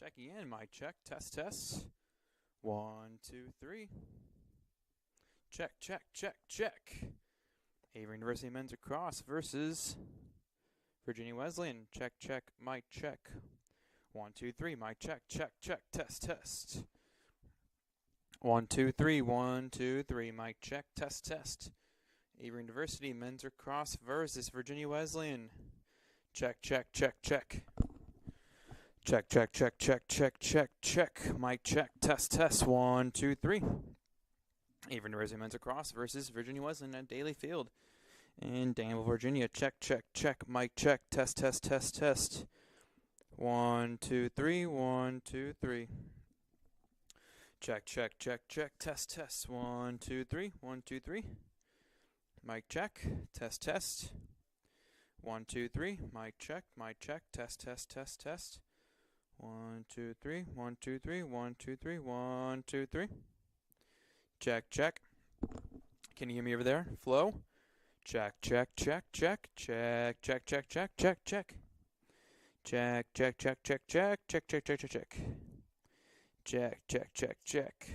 Checking in, mic check, test, test. 1, 2, 3. Check, check, check, check. Averett University men's lacrosse versus Virginia Wesleyan. Check, check, mic check. 1, 2, 3, mic check, check, check, test, test. 1, 2, 3, 1, 2, 3, mic check, test, test. Averett University men's lacrosse versus Virginia Wesleyan. Check, check, check, check. Check, check, check, check, check, check, check. Mic check, test, test. 1, 2, 3. Averett University men's lacrosse versus Virginia Wesleyan at Daly Field in Danville, Virginia. Check, check, check. Mic check, test, test, test, test. 1, 2, 3. 1, 2, 3. Check, check, check, check. Test, test. 1, 2, 3. 1, 2, 3. Mic check, test, test. 1, 2, 3. Mic check, test, test, test, test. 1, 2, 3. 1, 2, 3. 1, 2, 3. 1, 2, 3. Check, check. Can you hear me over there? Flow? Check, check, check, check, check, check, check, check, check, check. Check, check, check, check, check, check, check, check, check, check. Check, check, check, check.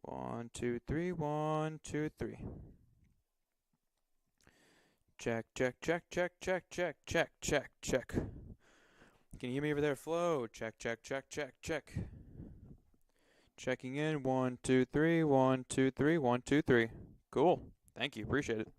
1, 2, 3. 1, 2, 3. Check, check, check, check, check, check, check, check, check. Can you hear me over there? Flow. Check, check, check, check, check. Checking in. 1, 2, 3. 1, 2, 3. 1, 2, 3. Cool. Thank you. Appreciate it.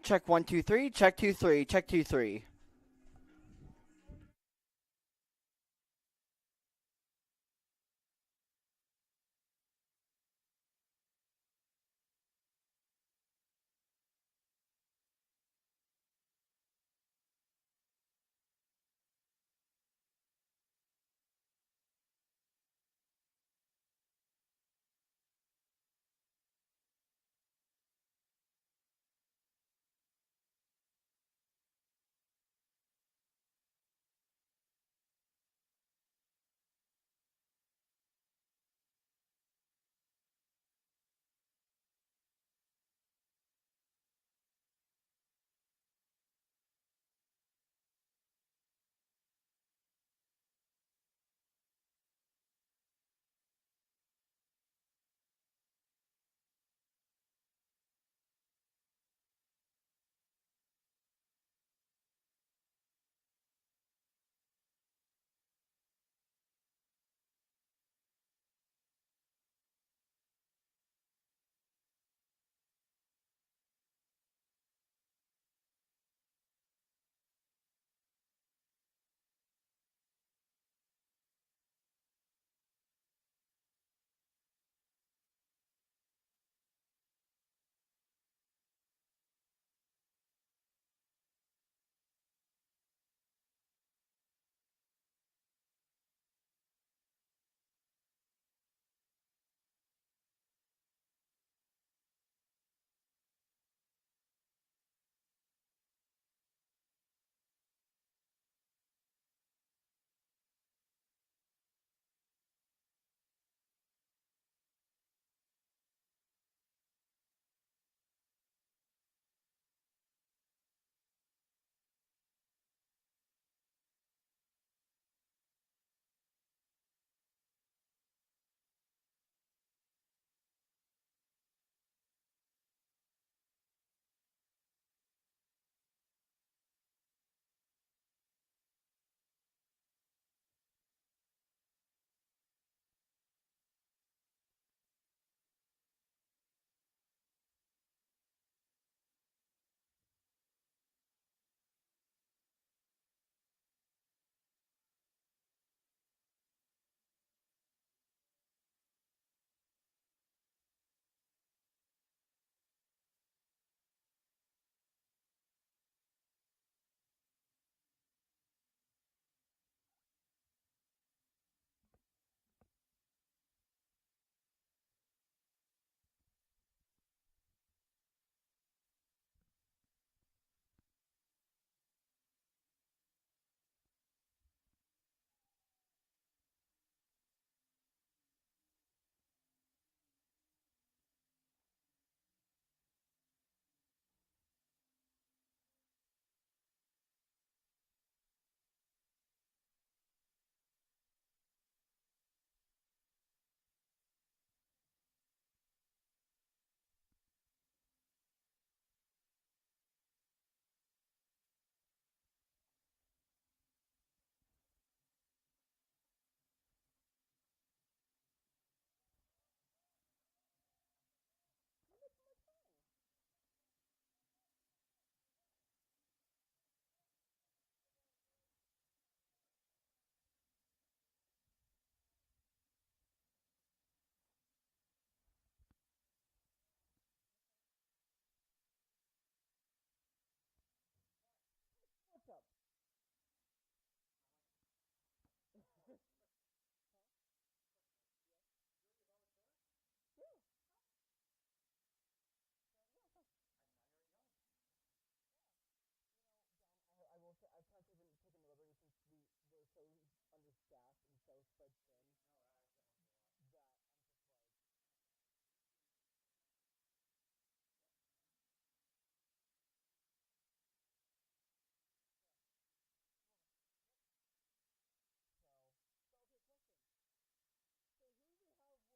Check 1 2 3. Check 2 3. Check 2 3. I will say I've kind of taken the liberty since we're so understaffed and so spread thin that I'm just like so. So okay, question. So who do we have working each sport today? I'm curious. Okay.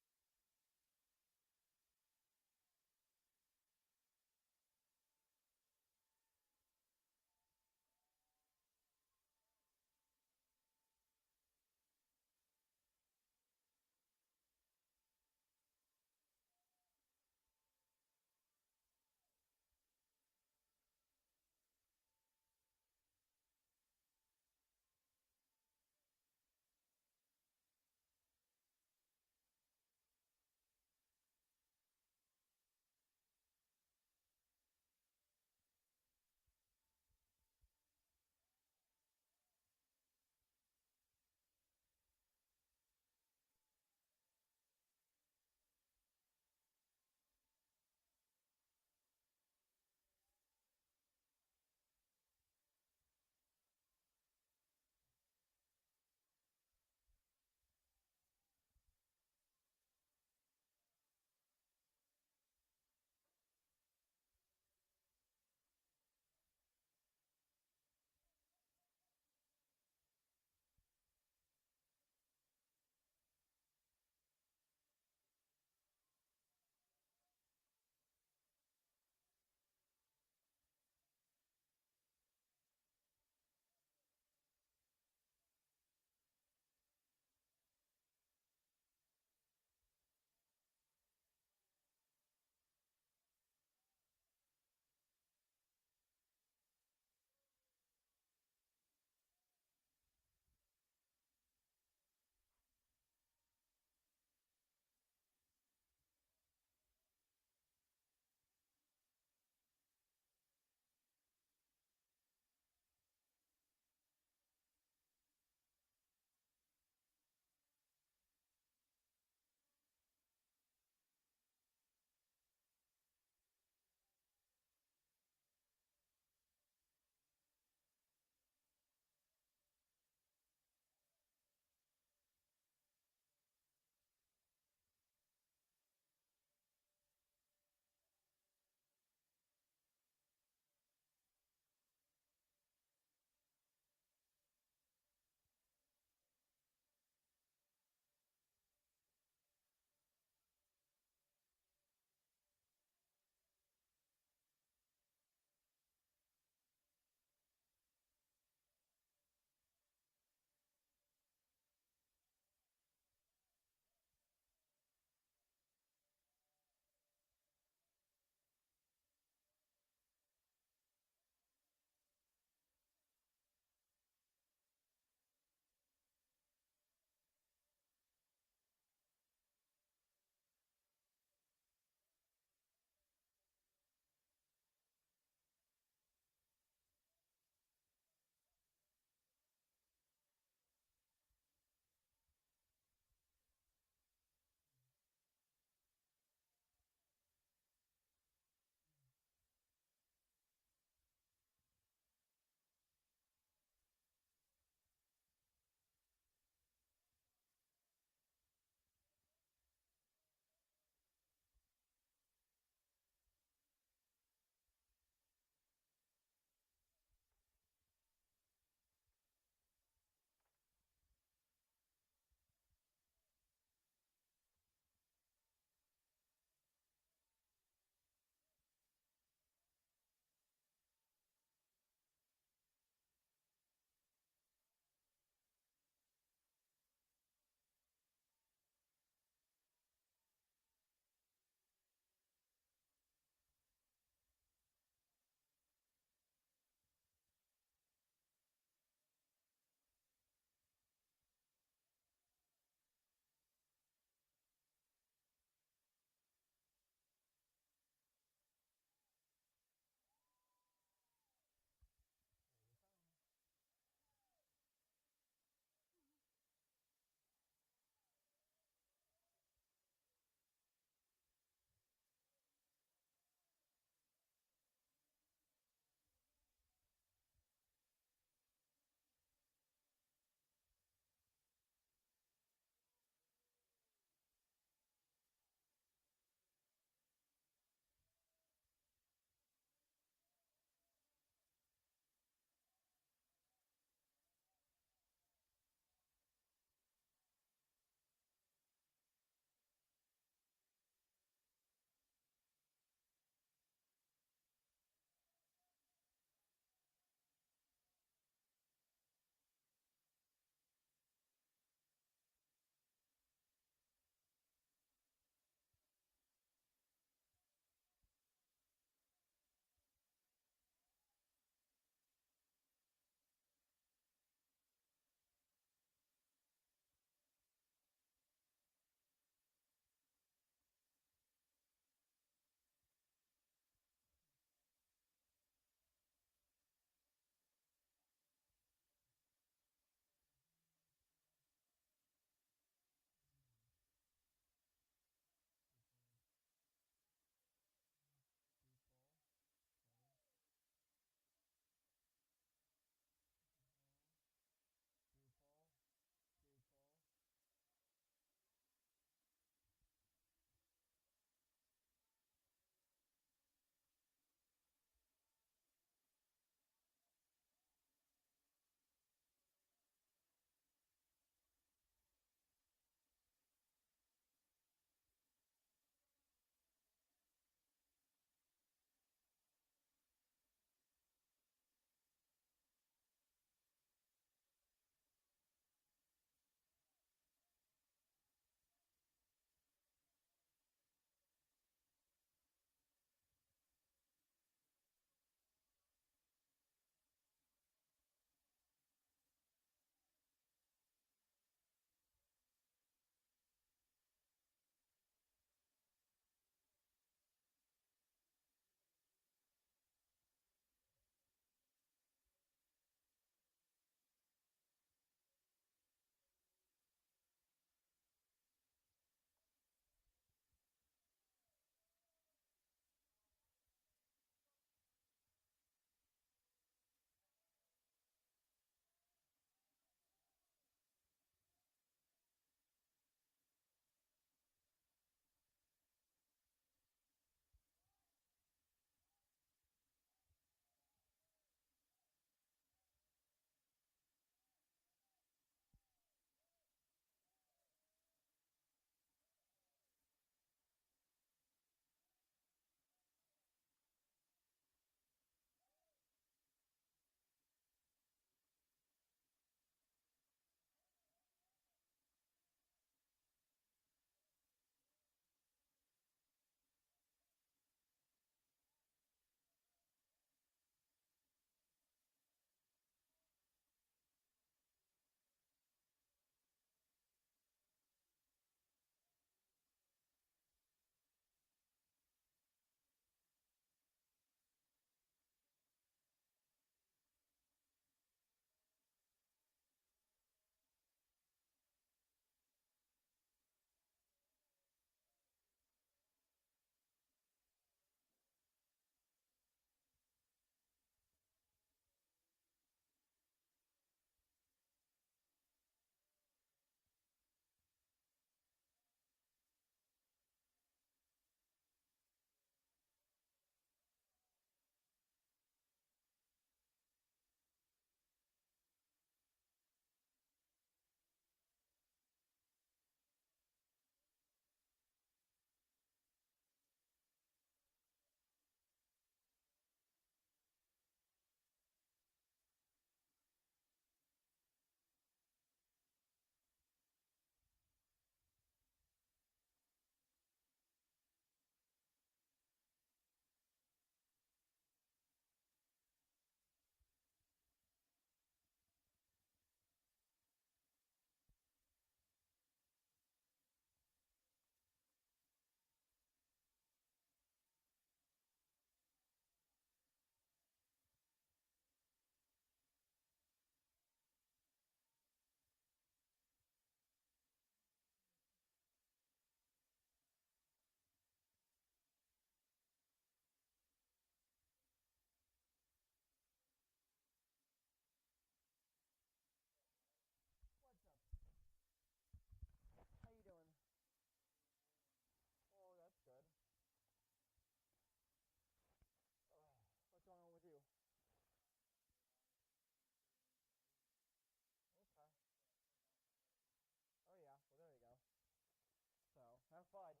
FUD.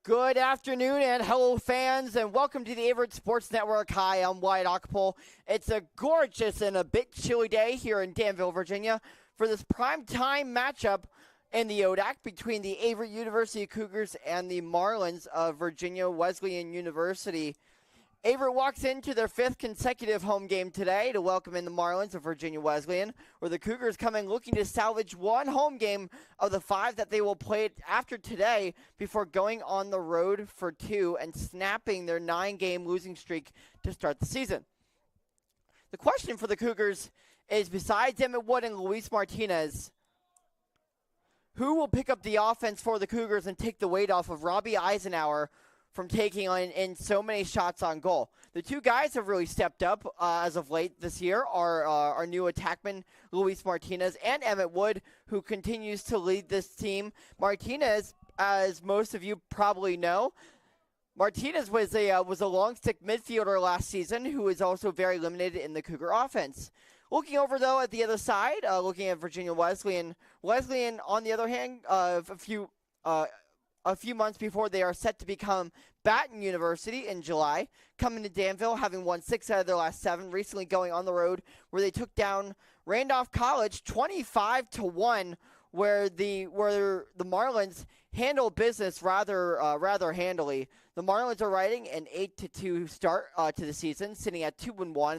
Good afternoon and hello, fans, and welcome to the Averett Sports Network. Hi, I'm Wyatt Ockpole. It's a gorgeous and a bit chilly day here in Danville, Virginia, for this primetime matchup in the ODAC between the Averett University Cougars and the Marlins of Virginia Wesleyan University. Averett walks into their fifth consecutive home game today to welcome in the Marlins of Virginia Wesleyan, where the Cougars come in looking to salvage one home game of the five that they will play after today before going on the road for two and snapping their 9-game losing streak to start the season. The question for the Cougars is, besides Emmett Wood and Luis Martinez, who will pick up the offense for the Cougars and take the weight off of Robbie Eisenhower from taking on in so many shots on goal? The two guys have really stepped up as of late this year are our new attackman, Luis Martinez, and Emmett Wood, who continues to lead this team. Martinez, as most of you probably know, Martinez was a long stick midfielder last season who is also very limited in the Cougar offense. Looking over, though, at the other side, looking at Virginia Wesleyan. Wesleyan, on the other hand, a few months before they are set to become Baton University in July, coming to Danville, having won 6 out of their last 7, recently going on the road where they took down Randolph College 25-1, where the Marlins handle business rather handily. The Marlins are riding an 8-2 start to the season, sitting at 2-1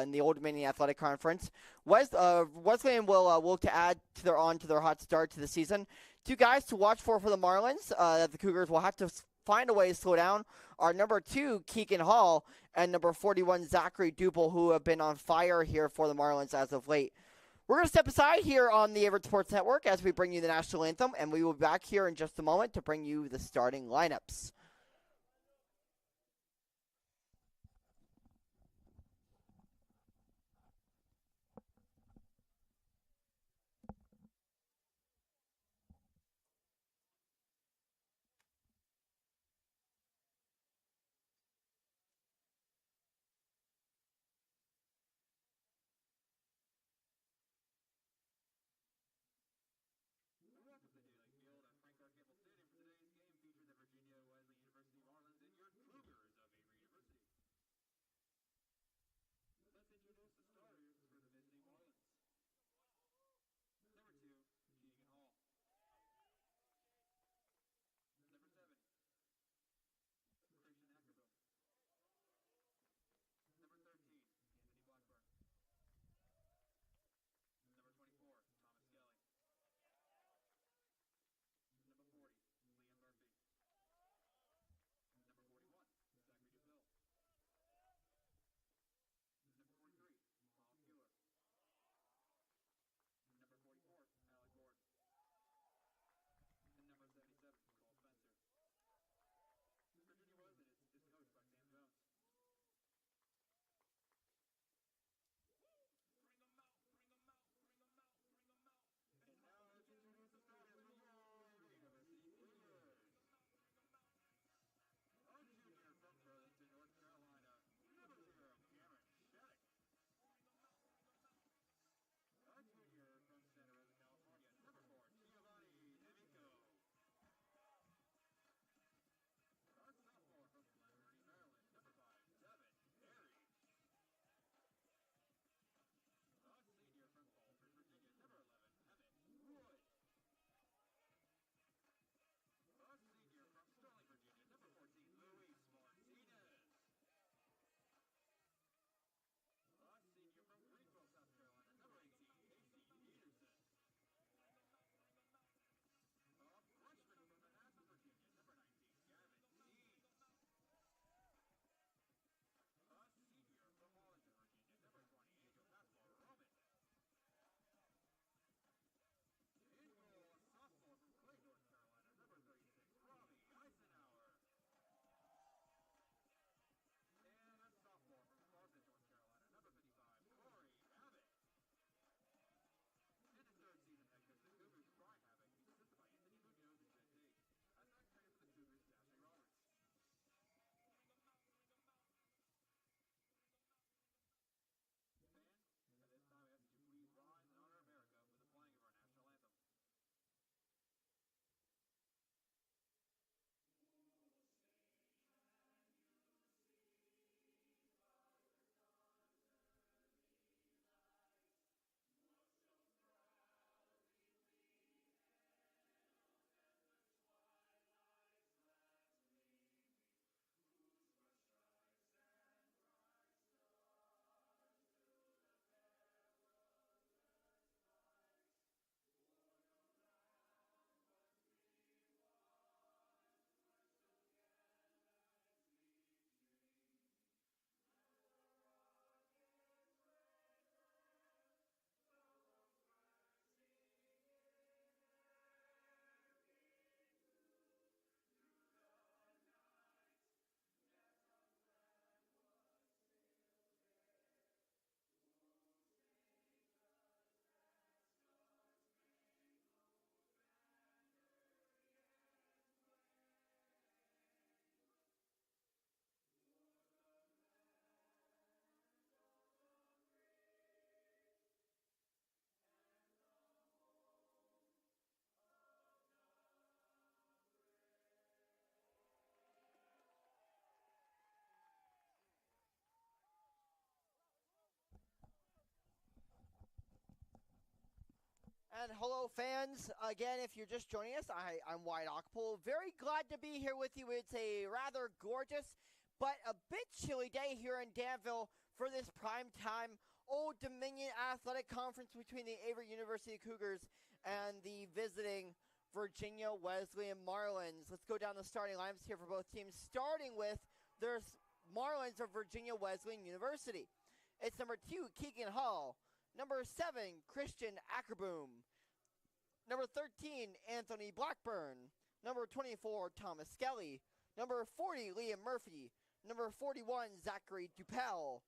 in the Old Dominion Athletic Conference. Wesleyan will look to add to their hot start to the season. Two guys to watch for the Marlins that the Cougars will have to find a way to slow down are number 2, Keegan Hall, and number 41, Zachary Duple, who have been on fire here for the Marlins as of late. We're going to step aside here on the Averett Sports Network as we bring you the national anthem, and we will be back here in just a moment to bring you the starting lineups. And hello, fans. Again, if you're just joining us, I'm Wyatt Ockpool. Very glad to be here with you. It's a rather gorgeous but a bit chilly day here in Danville for this primetime Old Dominion Athletic Conference between the Averett University Cougars and the visiting Virginia Wesleyan Marlins. Let's go down the starting lineups here for both teams, starting with their Marlins of Virginia Wesleyan University. It's number 2, Keegan Hall. Number 7, Christian Ackerboom. Number 13, Anthony Blackburn. Number 24, Thomas Skelly. Number 40, Liam Murphy. Number 41, Zachary Dupel.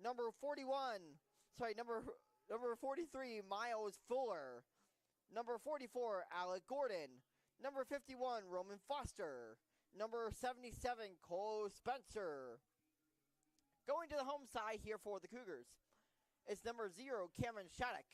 Number 43, Miles Fuller. Number 44, Alec Gordon. Number 51, Roman Foster. Number 77, Cole Spencer. Going to the home side here for the Cougars. It's number 0, Cameron Shattuck.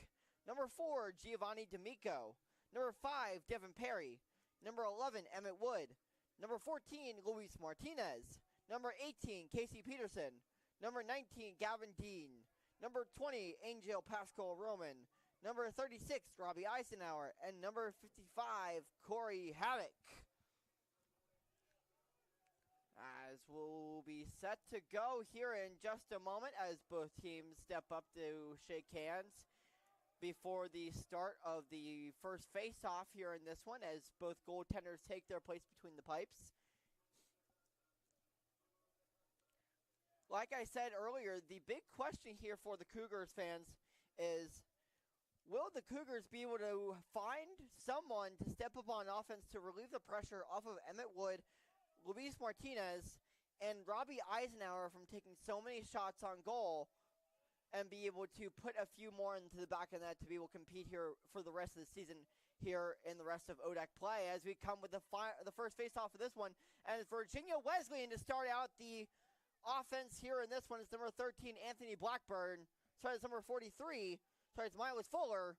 Number 4, Giovanni D'Amico. Number 5, Devin Perry. Number 11, Emmett Wood. Number 14, Luis Martinez. Number 18, Casey Peterson. Number 19, Gavin Dean. Number 20, Angel Pascal Roman. Number 36, Robbie Eisenhower. And number 55, Corey Havoc. As we'll be set to go here in just a moment as both teams step up to shake hands before the start of the first face-off here in this one, as both goaltenders take their place between the pipes. Like I said earlier, the big question here for the Cougars fans is, will the Cougars be able to find someone to step up on offense to relieve the pressure off of Emmett Wood, Luis Martinez, and Robbie Eisenhower from taking so many shots on goal, and be able to put a few more into the back of that to be able to compete here for the rest of the season here in the rest of ODAC play, as we come with the first face-off of this one. And Virginia Wesleyan to start out the offense here in this one is number 13, Anthony Blackburn. Sorry, it's number 43. Sorry, it's Miles Fuller.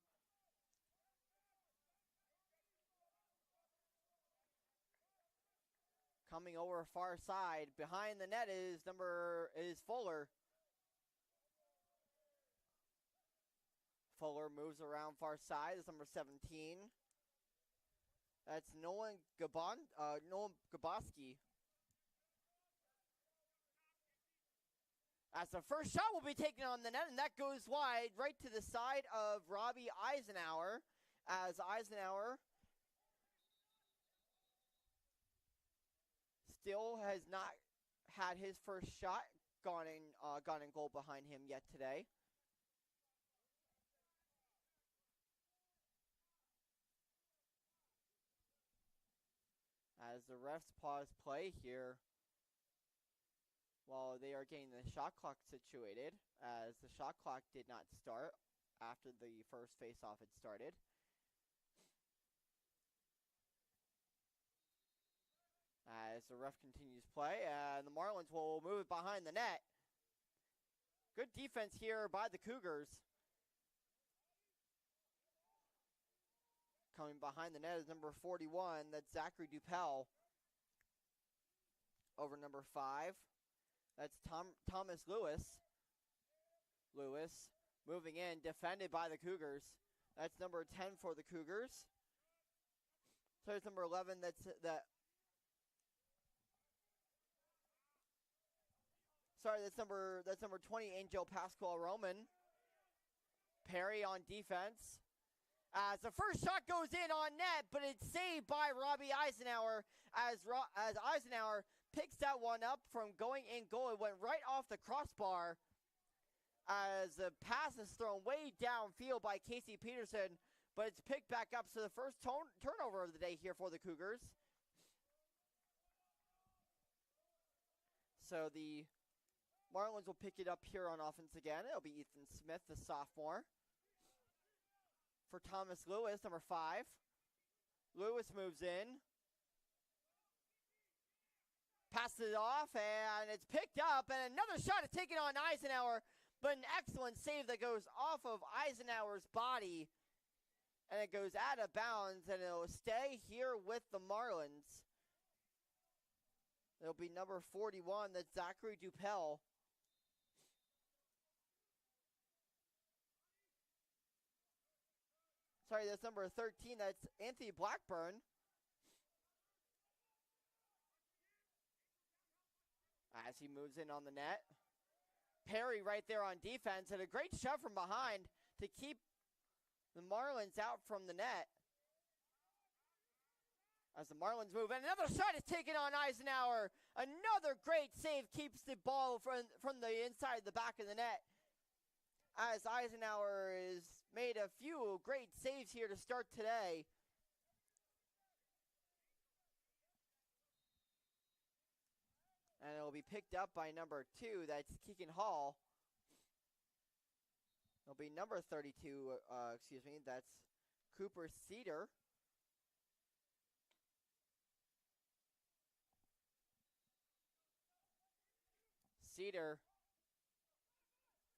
Coming over far side. Behind the net is Fuller. Fuller moves around far side. It's number 17. That's Nolan Gaboski. As the first shot will be taken on the net, and that goes wide right to the side of Robbie Eisenhower, as Eisenhower still has not had his first shot gone in goal behind him yet today. As the refs pause play here while they are getting the shot clock situated, as the shot clock did not start after the first face-off had started. As the ref continues play, and the Marlins will move it behind the net. Good defense here by the Cougars. Coming behind the net is number 41, that's Zachary Dupel. Over number 5, that's Thomas Lewis. Lewis moving in, defended by the Cougars. That's number 10 for the Cougars. So it's number 11, that's 20, Angel Pascal Roman. Perry on defense. As the first shot goes in on net, but it's saved by Robbie Eisenhower, as Eisenhower picks that one up from going in goal. It went right off the crossbar as the pass is thrown way downfield by Casey Peterson, but it's picked back up. So the first turnover of the day here for the Cougars. So the Marlins will pick it up here on offense again. It'll be Ethan Smith, the sophomore. For Thomas Lewis, number 5. Lewis moves in. Passes it off, and it's picked up. And another shot is taken on Eisenhower, but an excellent save that goes off of Eisenhower's body. And it goes out of bounds, and it'll stay here with the Marlins. It'll be number 41, that's Zachary Dupel. Sorry, that's number 13. That's Anthony Blackburn. As he moves in on the net. Perry right there on defense, and a great shove from behind to keep the Marlins out from the net. As the Marlins move in, another shot is taken on Eisenhower. Another great save keeps the ball from the inside the back of the net. As Eisenhower has made a few great saves here to start today. And it'll be picked up by number 2. That's Keegan Hall. It'll be number 32, that's Cooper Cedar. Cedar.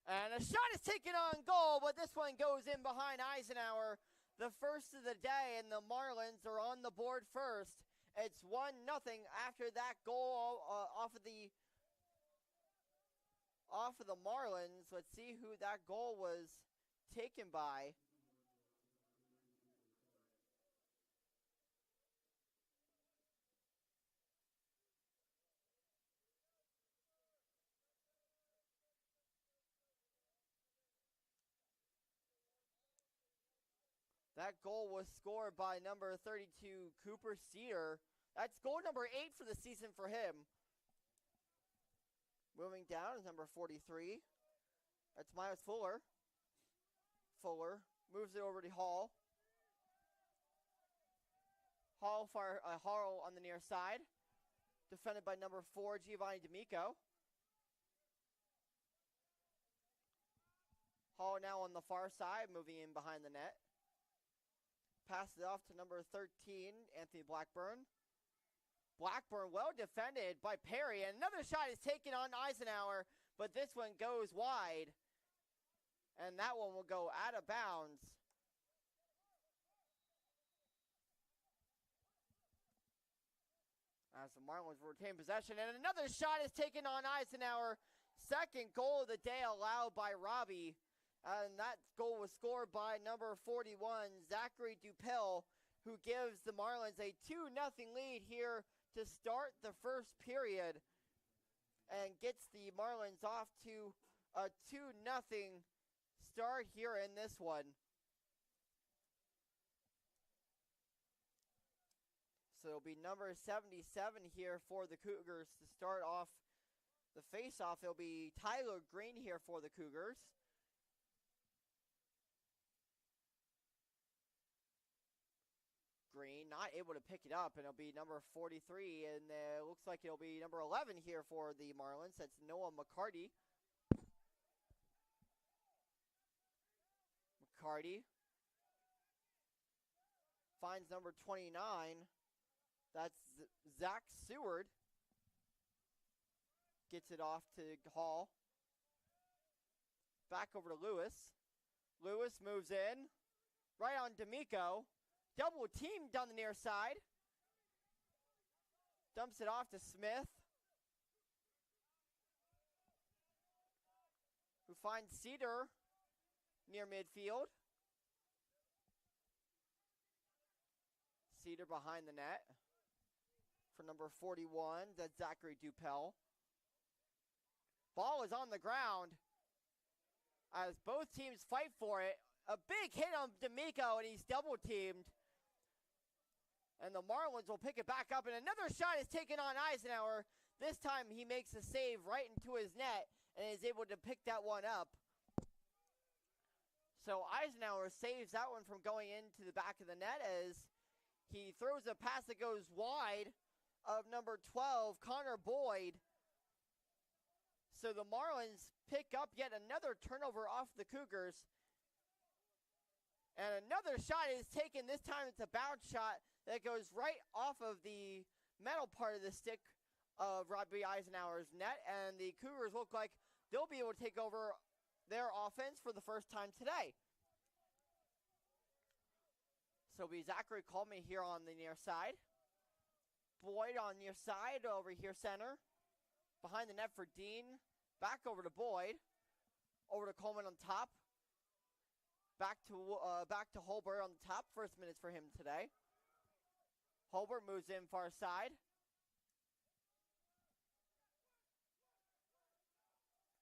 And a shot is taken on goal, but this one goes in behind Eisenhower. The first of the day, and the Marlins are on the board first. It's 1-0 after that goal off of the Marlins. Let's see who that goal was taken by. That goal was scored by number 32, Cooper Cedar. That's goal number 8 for the season for him. Moving down is number 43. That's Miles Fuller. Fuller moves it over to Hall. Hall on the near side. Defended by number 4, Giovanni D'Amico. Hall now on the far side, moving in behind the net. Passes it off to number 13, Anthony Blackburn. Blackburn well defended by Perry, and another shot is taken on Eisenhower, but this one goes wide, and that one will go out of bounds. As the Marlins retain possession, and another shot is taken on Eisenhower. Second goal of the day allowed by Robbie. And that goal was scored by number 41, Zachary Dupel, who gives the Marlins a 2-0 lead here to start the first period and gets the Marlins off to a 2-0 start here in this one. So it'll be number 77 here for the Cougars to start off the face-off. It'll be Tyler Green here for the Cougars. Green not able to pick it up, and it'll be number 43, and it looks like it'll be number 11 here for the Marlins. That's Noah McCarty. McCarty finds number 29. That's Zach Seward. Gets it off to Hall. Back over to Lewis. Lewis moves in. Right on D'Amico. Double team down the near side. Dumps it off to Smith, who finds Cedar near midfield. Cedar behind the net for number 41. That's Zachary Dupel. Ball is on the ground as both teams fight for it. A big hit on D'Amico, and he's double teamed. And the Marlins will pick it back up, and another shot is taken on Eisenhower. This time he makes a save right into his net and is able to pick that one up. So Eisenhower saves that one from going into the back of the net as he throws a pass that goes wide of number 12, Connor Boyd. So the Marlins pick up yet another turnover off the Cougars. And another shot is taken. This time it's a bounce shot that goes right off of the metal part of the stick of Robbie Eisenhower's net. And the Cougars look like they'll be able to take over their offense for the first time today. So it'll be Zachary Coleman here on the near side. Boyd on near side over here center. Behind the net for Dean. Back over to Boyd. Over to Coleman on top. Back to Holbert on the top. First minutes for him today. Holbert moves in far side.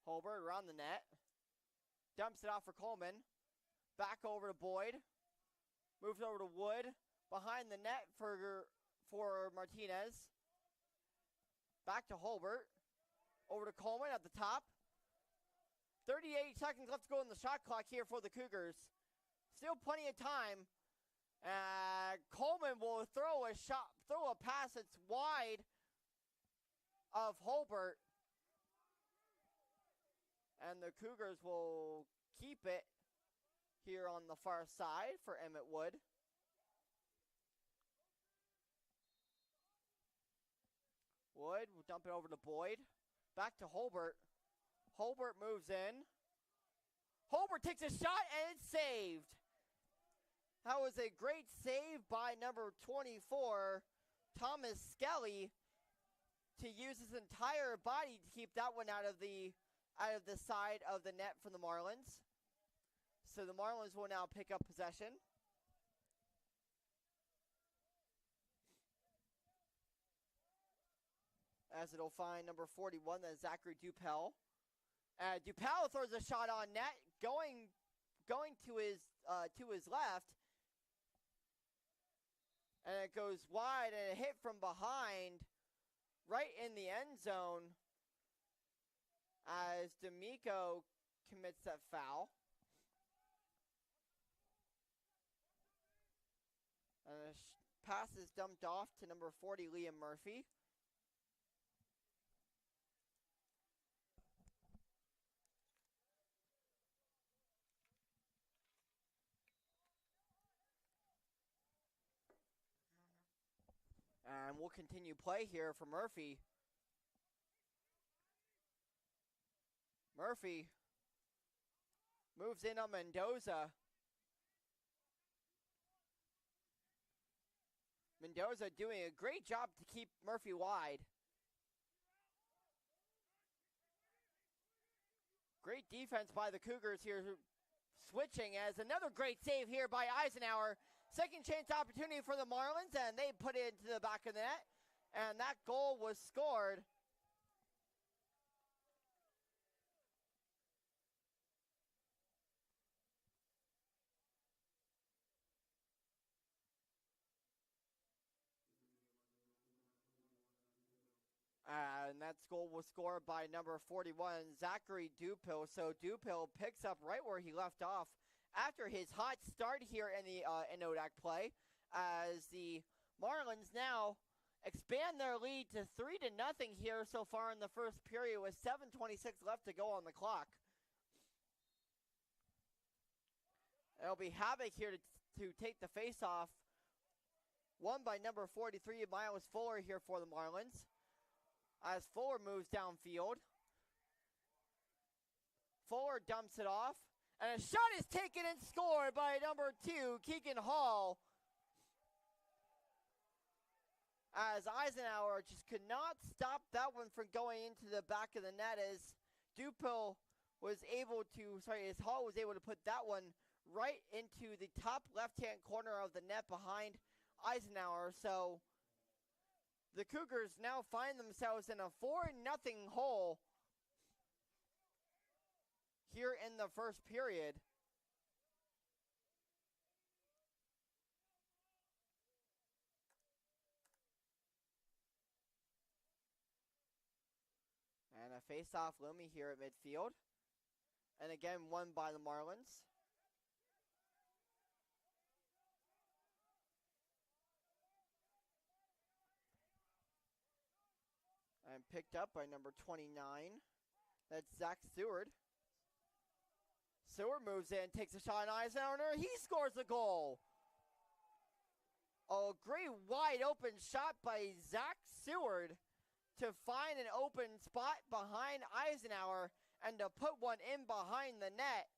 Holbert around the net. Dumps it off for Coleman. Back over to Boyd. Moves over to Wood. Behind the net for Martinez. Back to Holbert. Over to Coleman at the top. 38 seconds left to go in the shot clock here for the Cougars. Still plenty of time. Coleman will throw a pass that's wide of Holbert. And the Cougars will keep it here on the far side for Emmett Wood. Wood will dump it over to Boyd. Back to Holbert. Holbert moves in. Holbert takes a shot and it's saved. That was a great save by number 24, Thomas Skelly, to use his entire body to keep that one out of the side of the net for the Marlins. So the Marlins will now pick up possession. As it'll find number 41, that's Zachary Dupel. Dupel throws a shot on net, going to his left, and it goes wide, and it hit from behind, right in the end zone, as D'Amico commits that foul. And the pass is dumped off to number 40, Liam Murphy. And we'll continue play here for Murphy. Murphy moves in on Mendoza. Mendoza doing a great job to keep Murphy wide. Great defense by the Cougars here, switching as another great save here by Eisenhower. Second chance opportunity for the Marlins, and they put it into the back of the net, and that goal was scored. And that goal was scored by number 41, Zachary Dupil. So Dupil picks up right where he left off after his hot start here in the ODAC play, as the Marlins now expand their lead to 3-0 here so far in the first period with 7:26 left to go on the clock. It'll be Havoc here to take the face-off. Won by number 43, Miles Fuller here for the Marlins. As Fuller moves downfield. Fuller dumps it off. And a shot is taken and scored by number 2, Keegan Hall. As Eisenhower just could not stop that one from going into the back of the net, as Dupil was able to, as Hall was able to put that one right into the top left-hand corner of the net behind Eisenhower. So the Cougars now find themselves in a 4-0 hole here in the first period. And a face-off Lumi here at midfield. And again, won by the Marlins. And picked up by number 29. That's Zach Seward. Seward moves in, takes a shot on Eisenhower. He scores the goal. A great wide open shot by Zach Seward to find an open spot behind Eisenhower and to put one in behind the net.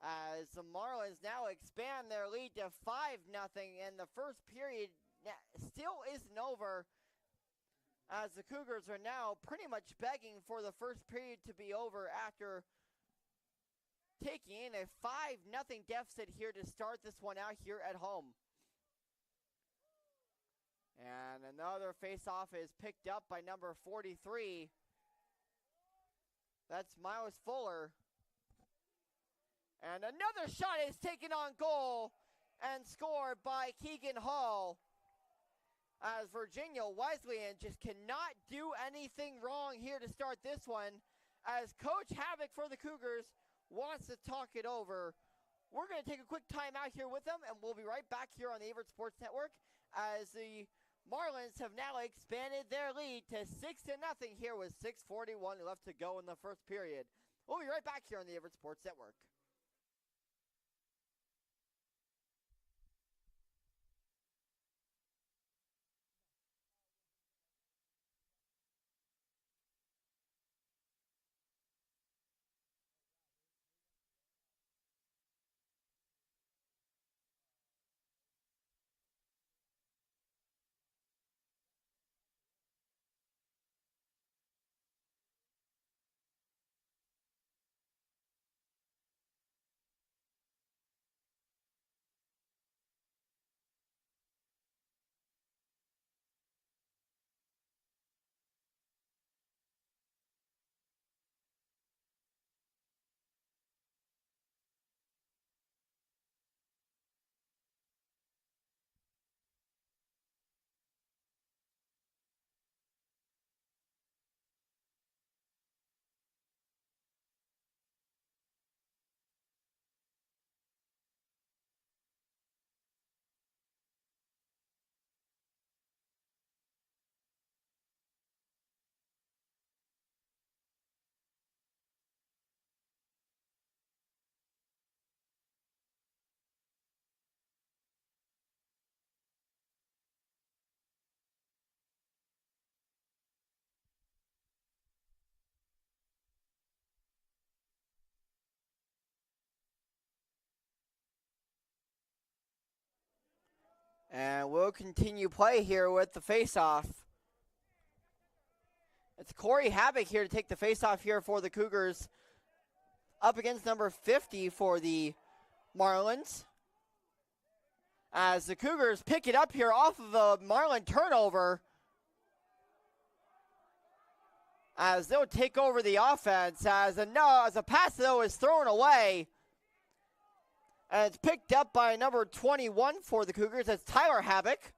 As the Marlins now expand their lead to 5-0, and the first period still isn't over, as the Cougars are now pretty much begging for the first period to be over after taking a 5-0 deficit here to start this one out here at home. And another face-off is picked up by number 43. That's Miles Fuller. And another shot is taken on goal and scored by Keegan Hall. As Virginia Wesleyan just cannot do anything wrong here to start this one. As Coach Havoc for the Cougars wants to talk it over. We're going to take a quick time out here with them, and we'll be right back here on the Averett Sports Network as the Marlins have now expanded their lead to 6-0 here with 6:41 left to go in the first period. We'll be right back here on the Averett Sports Network. And we'll continue play here with the face-off. It's Corey Havoc here to take the face-off here for the Cougars. Up against number 50 for the Marlins. As the Cougars pick it up here off of a Marlin turnover. As they'll take over the offense. As a pass, though, is thrown away. And it's picked up by number 21 for the Cougars. That's Tyler Havoc.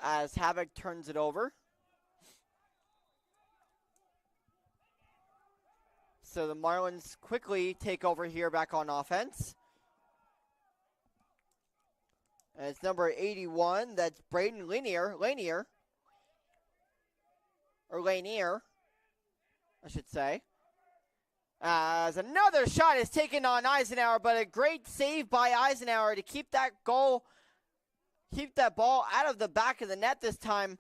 As Havoc turns it over. So the Marlins quickly take over here back on offense. And it's number 81. That's Braden Lanier, I should say. As another shot is taken on Eisenhower, but a great save by Eisenhower to keep that ball out of the back of the net this time,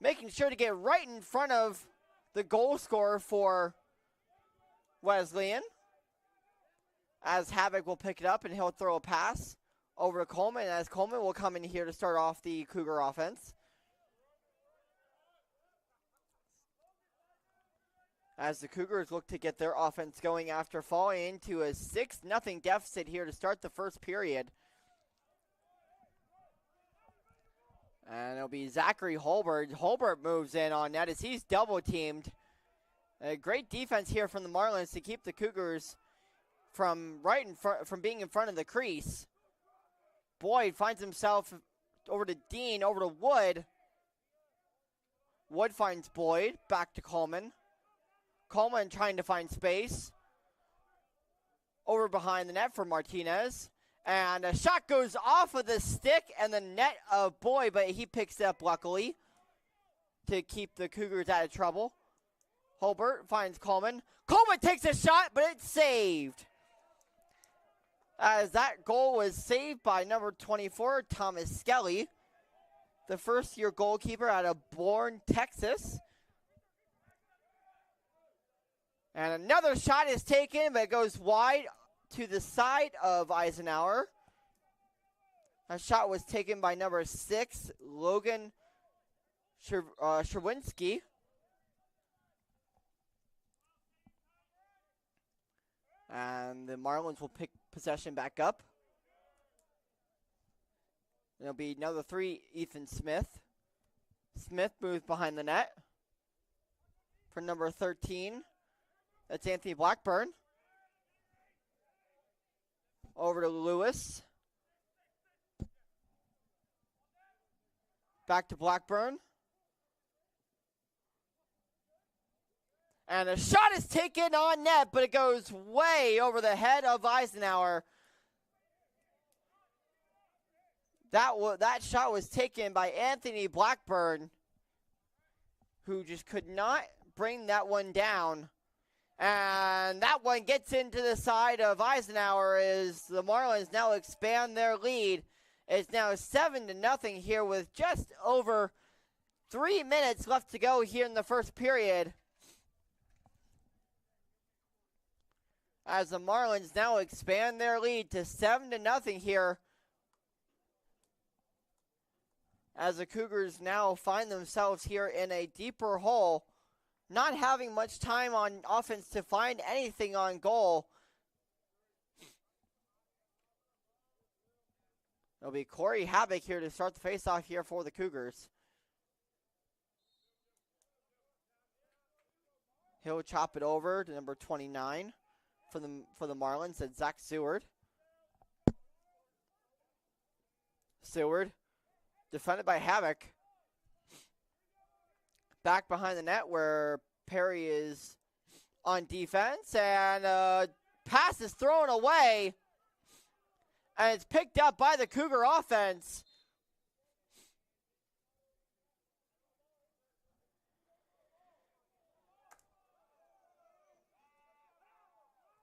making sure to get right in front of the goal scorer for Wesleyan. As Havoc will pick it up and he'll throw a pass over to Coleman, as Coleman will come in here to start off the Cougar offense. As the Cougars look to get their offense going after falling into a 6-0 deficit here to start the first period. And it'll be Zachary Holbert. Holbert moves in on that as he's double teamed. A great defense here from the Marlins to keep the Cougars from being in front of the crease. Boyd finds himself over to Dean, over to Wood. Wood finds Boyd, back to Coleman. Coleman trying to find space. Over behind the net for Martinez. And a shot goes off of the stick and the net of Boyd, but he picks it up luckily to keep the Cougars out of trouble. Holbert finds Coleman. Coleman takes a shot, but it's saved. As that goal was saved by number 24, Thomas Skelly, the first-year goalkeeper out of Bourne, Texas. And another shot is taken, but it goes wide to the side of Eisenhower. A shot was taken by number 6, Logan Sherwinski. And the Marlins will pick possession back up. It'll be another 3, Ethan Smith. Smith moves behind the net for number 13. That's Anthony Blackburn. Over to Lewis. Back to Blackburn. And a shot is taken on net, but it goes way over the head of Eisenhower. That shot was taken by Anthony Blackburn, who just could not bring that one down. And that one gets into the side of Eisenhower as the Marlins now expand their lead. It's now 7-0 here with just over 3 minutes left to go here in the first period. As the Marlins now expand their lead to 7-0 here. As the Cougars now find themselves here in a deeper hole, not having much time on offense to find anything on goal. It'll be Corey Havoc here to start the faceoff here for the Cougars. He'll chop it over to number 29 for the Marlins. That's Zach Seward. Seward, defended by Havoc. Back behind the net where Perry is on defense, and pass is thrown away, and it's picked up by the Cougar offense.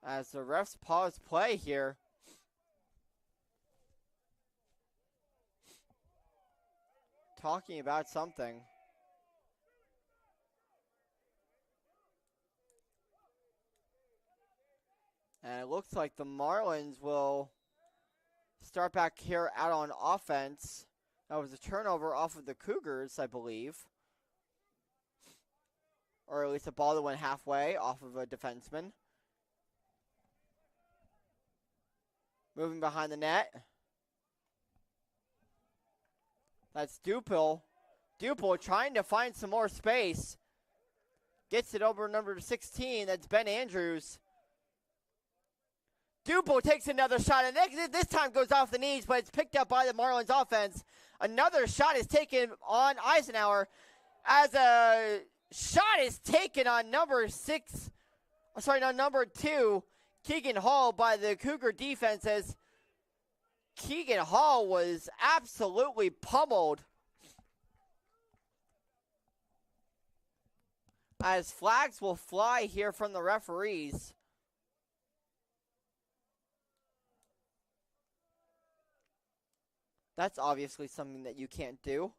As the refs pause play here. Talking about something. And it looks like the Marlins will start back here out on offense. That was a turnover off of the Cougars, I believe. Or at least a ball that went halfway off of a defenseman. Moving behind the net. That's Dupel. Dupel trying to find some more space. Gets it over number 16. That's Ben Andrews. Dupel takes another shot, and this time goes off the knees, but it's picked up by the Marlins offense. Another shot is taken on Eisenhower as a shot is taken on number 2, Keegan Hall, by the Cougar defense, as Keegan Hall was absolutely pummeled. As flags will fly here from the referees. That's obviously something that you can't do.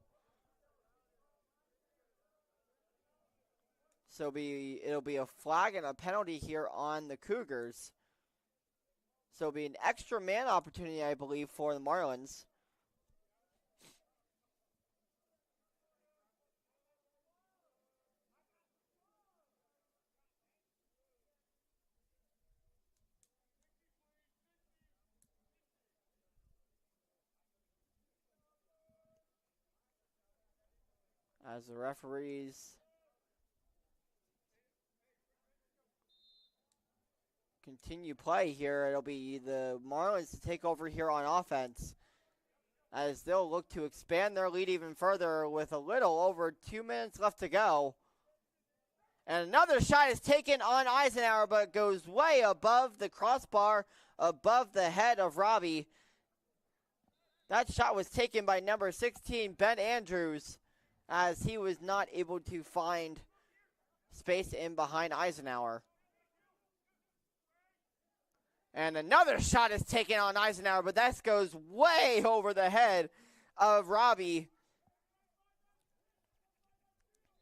So it'll be a flag and a penalty here on the Cougars. So it'll be an extra man opportunity, I believe, for the Marlins. As the referees continue play here, it'll be the Marlins to take over here on offense, as they'll look to expand their lead even further with a little over 2 minutes left to go. And another shot is taken on Eisenhower, but goes way above the crossbar, above the head of Robbie. That shot was taken by number 16, Ben Andrews, as he was not able to find space in behind Eisenhower. And another shot is taken on Eisenhower, but that goes way over the head of Robbie,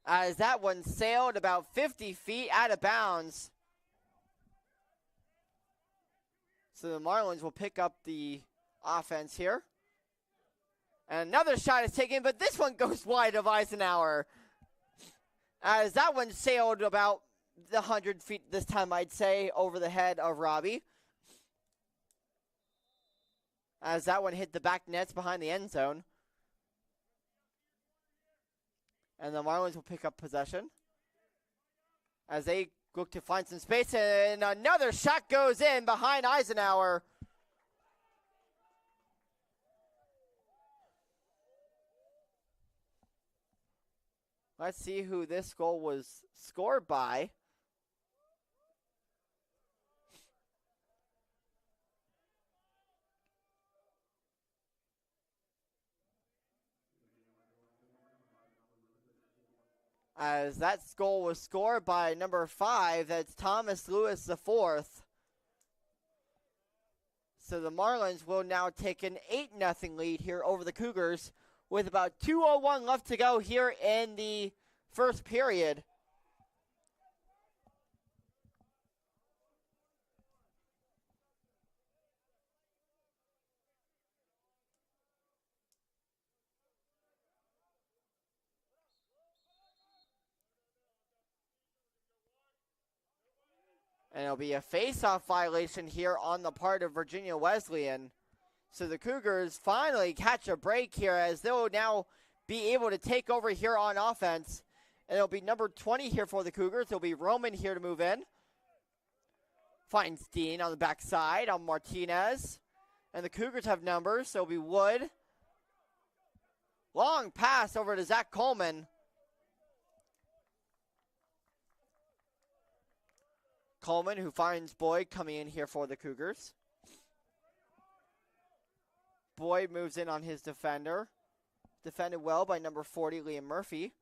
as that one sailed about 50 feet out of bounds. So the Marlins will pick up the offense here. And another shot is taken, but this one goes wide of Eisenhower, as that one sailed about the 100 feet this time, I'd say, over the head of Robbie. As that one hit the back nets behind the end zone. And the Marlins will pick up possession. As they look to find some space, and another shot goes in behind Eisenhower. Let's see who this goal was scored by. As that goal was scored by number 5, that's Thomas Lewis IV. So the Marlins will now take an 8-0 lead here over the Cougars with about 2:01 left to go here in the first period. And it'll be a face-off violation here on the part of Virginia Wesleyan. So the Cougars finally catch a break here as they'll now be able to take over here on offense. And it'll be number 20 here for the Cougars. It'll be Roman here to move in. Finds Dean on the backside on Martinez. And the Cougars have numbers, so it'll be Wood. Long pass over to Zach Coleman. Coleman, who finds Boyd coming in here for the Cougars. Boyd moves in on his defender. Defended well by number 40, Liam Murphy.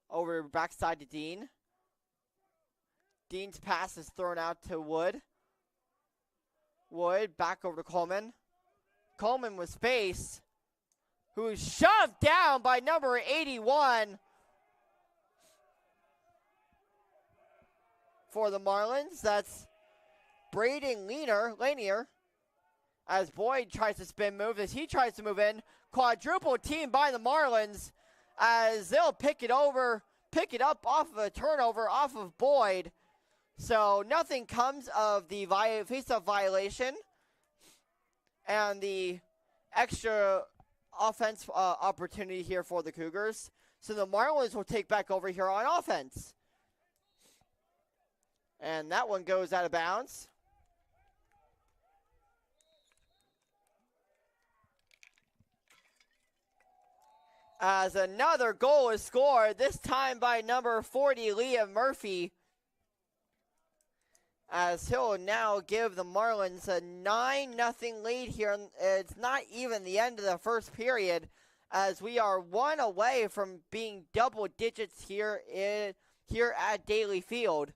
Over backside to Dean. Dean's pass is thrown out to Wood. Wood back over to Coleman. Coleman with space. Who's shoved down by number 81. For the Marlins, that's Braden Lanier, as Boyd tries to spin move, as he tries to move in. Quadruple team by the Marlins, as they'll pick it up off of a turnover off of Boyd. So nothing comes of the face-off violation and the extra offense opportunity here for the Cougars. So the Marlins will take back over here on offense. And that one goes out of bounds. As another goal is scored, this time by number 40, Liam Murphy. As he'll now give the Marlins a 9-0 lead here. It's not even the end of the first period, as we are one away from being double digits here at Daly Field.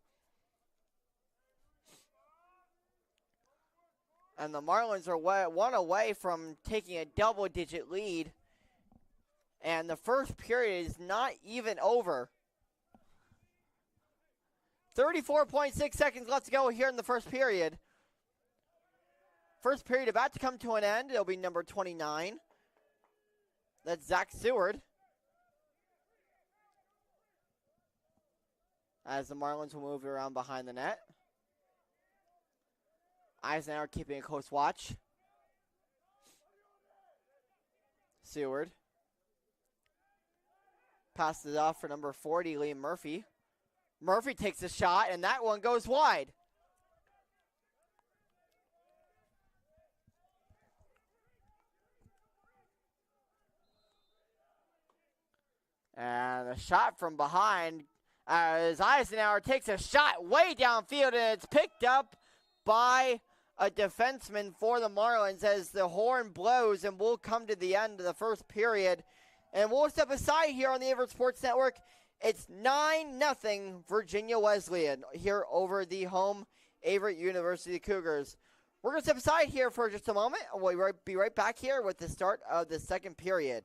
And the Marlins are one away from taking a double-digit lead. And the first period is not even over. 34.6 seconds left to go here in the first period. First period about to come to an end. It'll be number 29. That's Zach Seward. As the Marlins will move around behind the net. Eisenhower keeping a close watch. Seward. Passes it off for number 40, Liam Murphy. Murphy takes a shot, and that one goes wide. And a shot from behind as Eisenhower takes a shot way downfield, and it's picked up by a defenseman for the Marlins as the horn blows, and we'll come to the end of the first period. And we'll step aside here on the Averett Sports Network. It's 9-0 Virginia Wesleyan here over the home Averett University Cougars. We're going to step aside here for just a moment, and we'll be right back here with the start of the second period.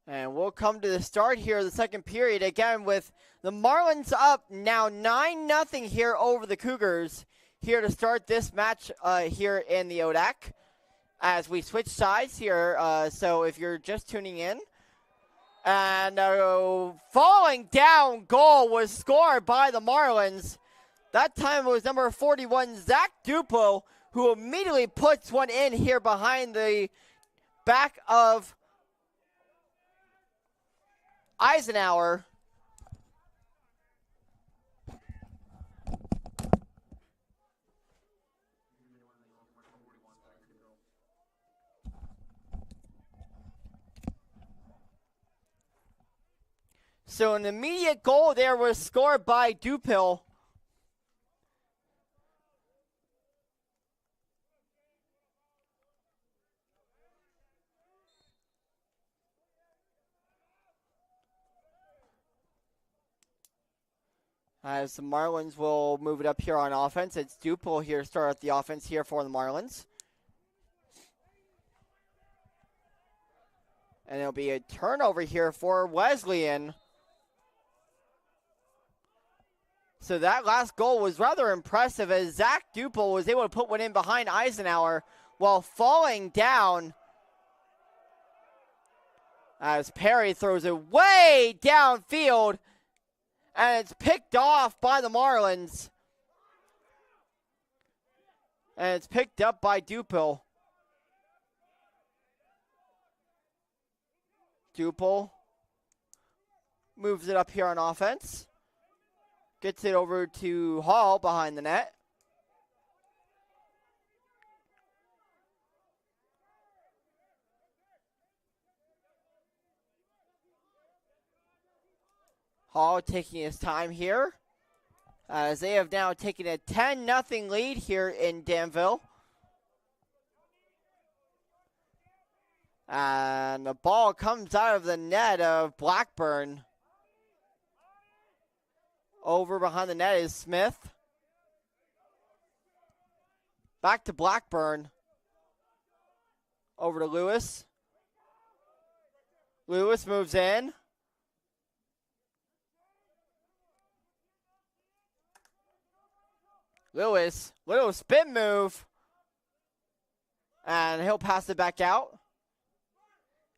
And we'll come to the start here of the second period again with the Marlins up now 9-0 here over the Cougars here to start this match here in the ODAC as we switch sides here. So if you're just tuning in, and falling down goal was scored by the Marlins. That time it was number 41, Zach Dupo, who immediately puts one in here behind the back of Eisenhower. So an immediate goal there was scored by Dupil. As the Marlins will move it up here on offense. It's Dupil here to start at the offense here for the Marlins. And it'll be a turnover here for Wesleyan. So that last goal was rather impressive as Zach Dupil was able to put one in behind Eisenhower while falling down. As Perry throws it way downfield. And it's picked off by the Marlins. And it's picked up by Dupil. Dupil moves it up here on offense. Gets it over to Hall behind the net. Hall taking his time here, as they have now taken a 10-0 lead here in Danville. And the ball comes out of the net of Blackburn. Over behind the net is Smith. Back to Blackburn. Over to Lewis. Lewis moves in. Lewis, little spin move. And he'll pass it back out.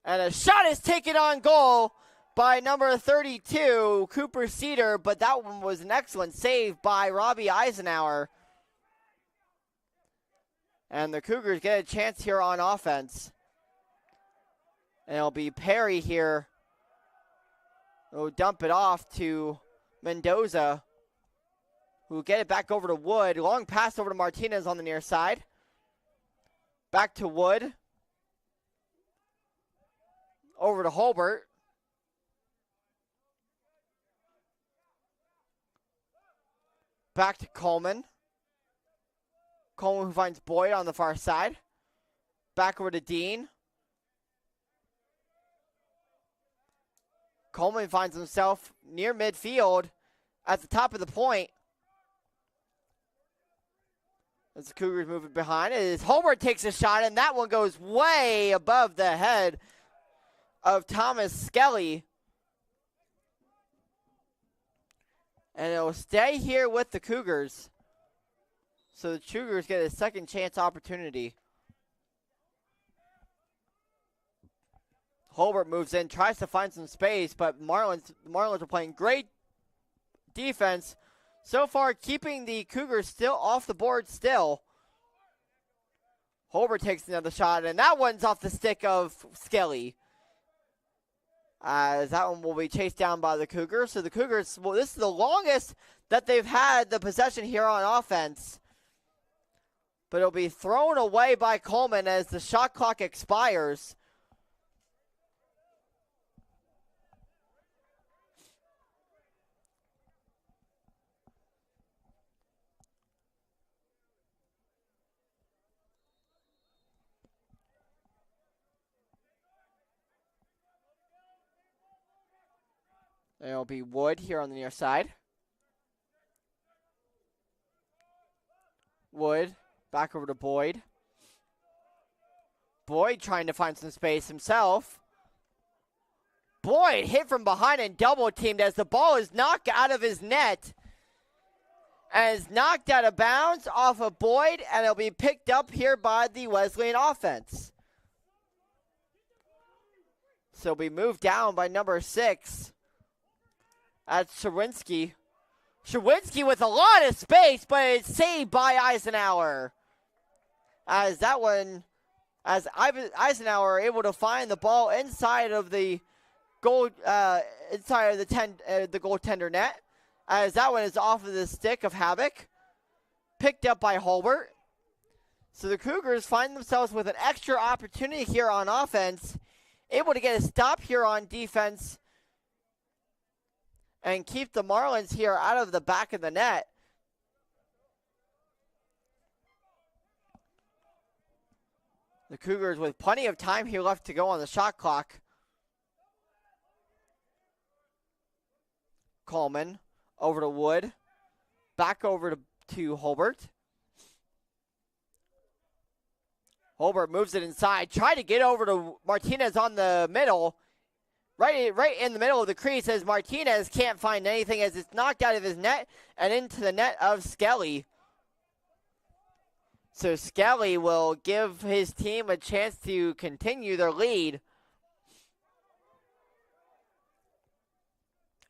And a shot is taken on goal by number 32, Cooper Cedar, but that one was an excellent save by Robbie Eisenhower. And the Cougars get a chance here on offense. And it'll be Perry here. He'll dump it off to Mendoza, who will get it back over to Wood. Long pass over to Martinez on the near side. Back to Wood. Over to Holbert. Back to Coleman. Coleman who finds Boyd on the far side. Back over to Dean. Coleman finds himself near midfield at the top of the point. As the Cougars move it behind, as Holbert takes a shot, and that one goes way above the head of Thomas Skelly. And it will stay here with the Cougars. So the Cougars get a second chance opportunity. Holbert moves in, tries to find some space, but Marlins are playing great defense. So far, keeping the Cougars still off the board still. Holbert takes another shot, and that one's off the stick of Skelly. As that one will be chased down by the Cougars. So the Cougars, well, this is the longest that they've had the possession here on offense. But it'll be thrown away by Coleman as the shot clock expires. It'll be Wood here on the near side. Wood back over to Boyd. Boyd trying to find some space himself. Boyd hit from behind and double teamed as the ball is knocked out of his net. And is knocked out of bounds off of Boyd, and it'll be picked up here by the Wesleyan offense. So we move down by number 6. That's Sherwinski. Sherwinski with a lot of space, but it's saved by Eisenhower. As Eisenhower able to find the ball inside of the goal, inside of the goaltender net. As that one is off of the stick of Havoc. Picked up by Holbert. So the Cougars find themselves with an extra opportunity here on offense. Able to get a stop here on defense. And keep the Marlins here out of the back of the net. The Cougars with plenty of time here left to go on the shot clock. Coleman over to Wood. Back over to Holbert. Holbert moves it inside. Try to get over to Martinez on the middle. Right in the middle of the crease as Martinez can't find anything as it's knocked out of his net and into the net of Skelly. So Skelly will give his team a chance to continue their lead.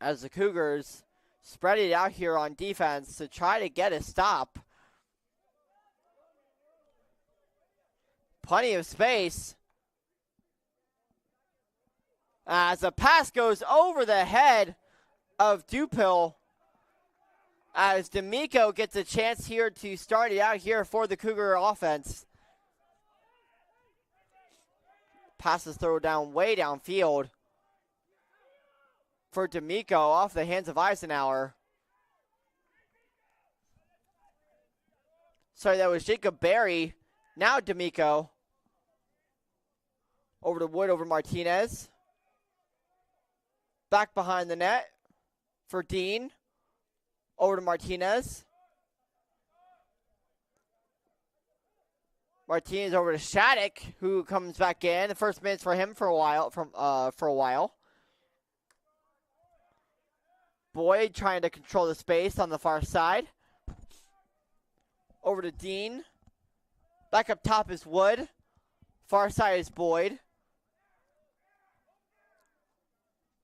As the Cougars spread it out here on defense to try to get a stop. Plenty of space. As the pass goes over the head of Dupill. As D'Amico gets a chance here to start it out here for the Cougar offense. Passes throw down way downfield. For D'Amico off the hands of Eisenhower. Sorry, that was Jacob Berry. Now D'Amico. Over to Wood, over Martinez. Back behind the net for Dean. Over to Martinez. Martinez over to Shattuck, who comes back in. The first minutes for him for a while. Boyd trying to control the space on the far side. Over to Dean. Back up top is Wood. Far side is Boyd.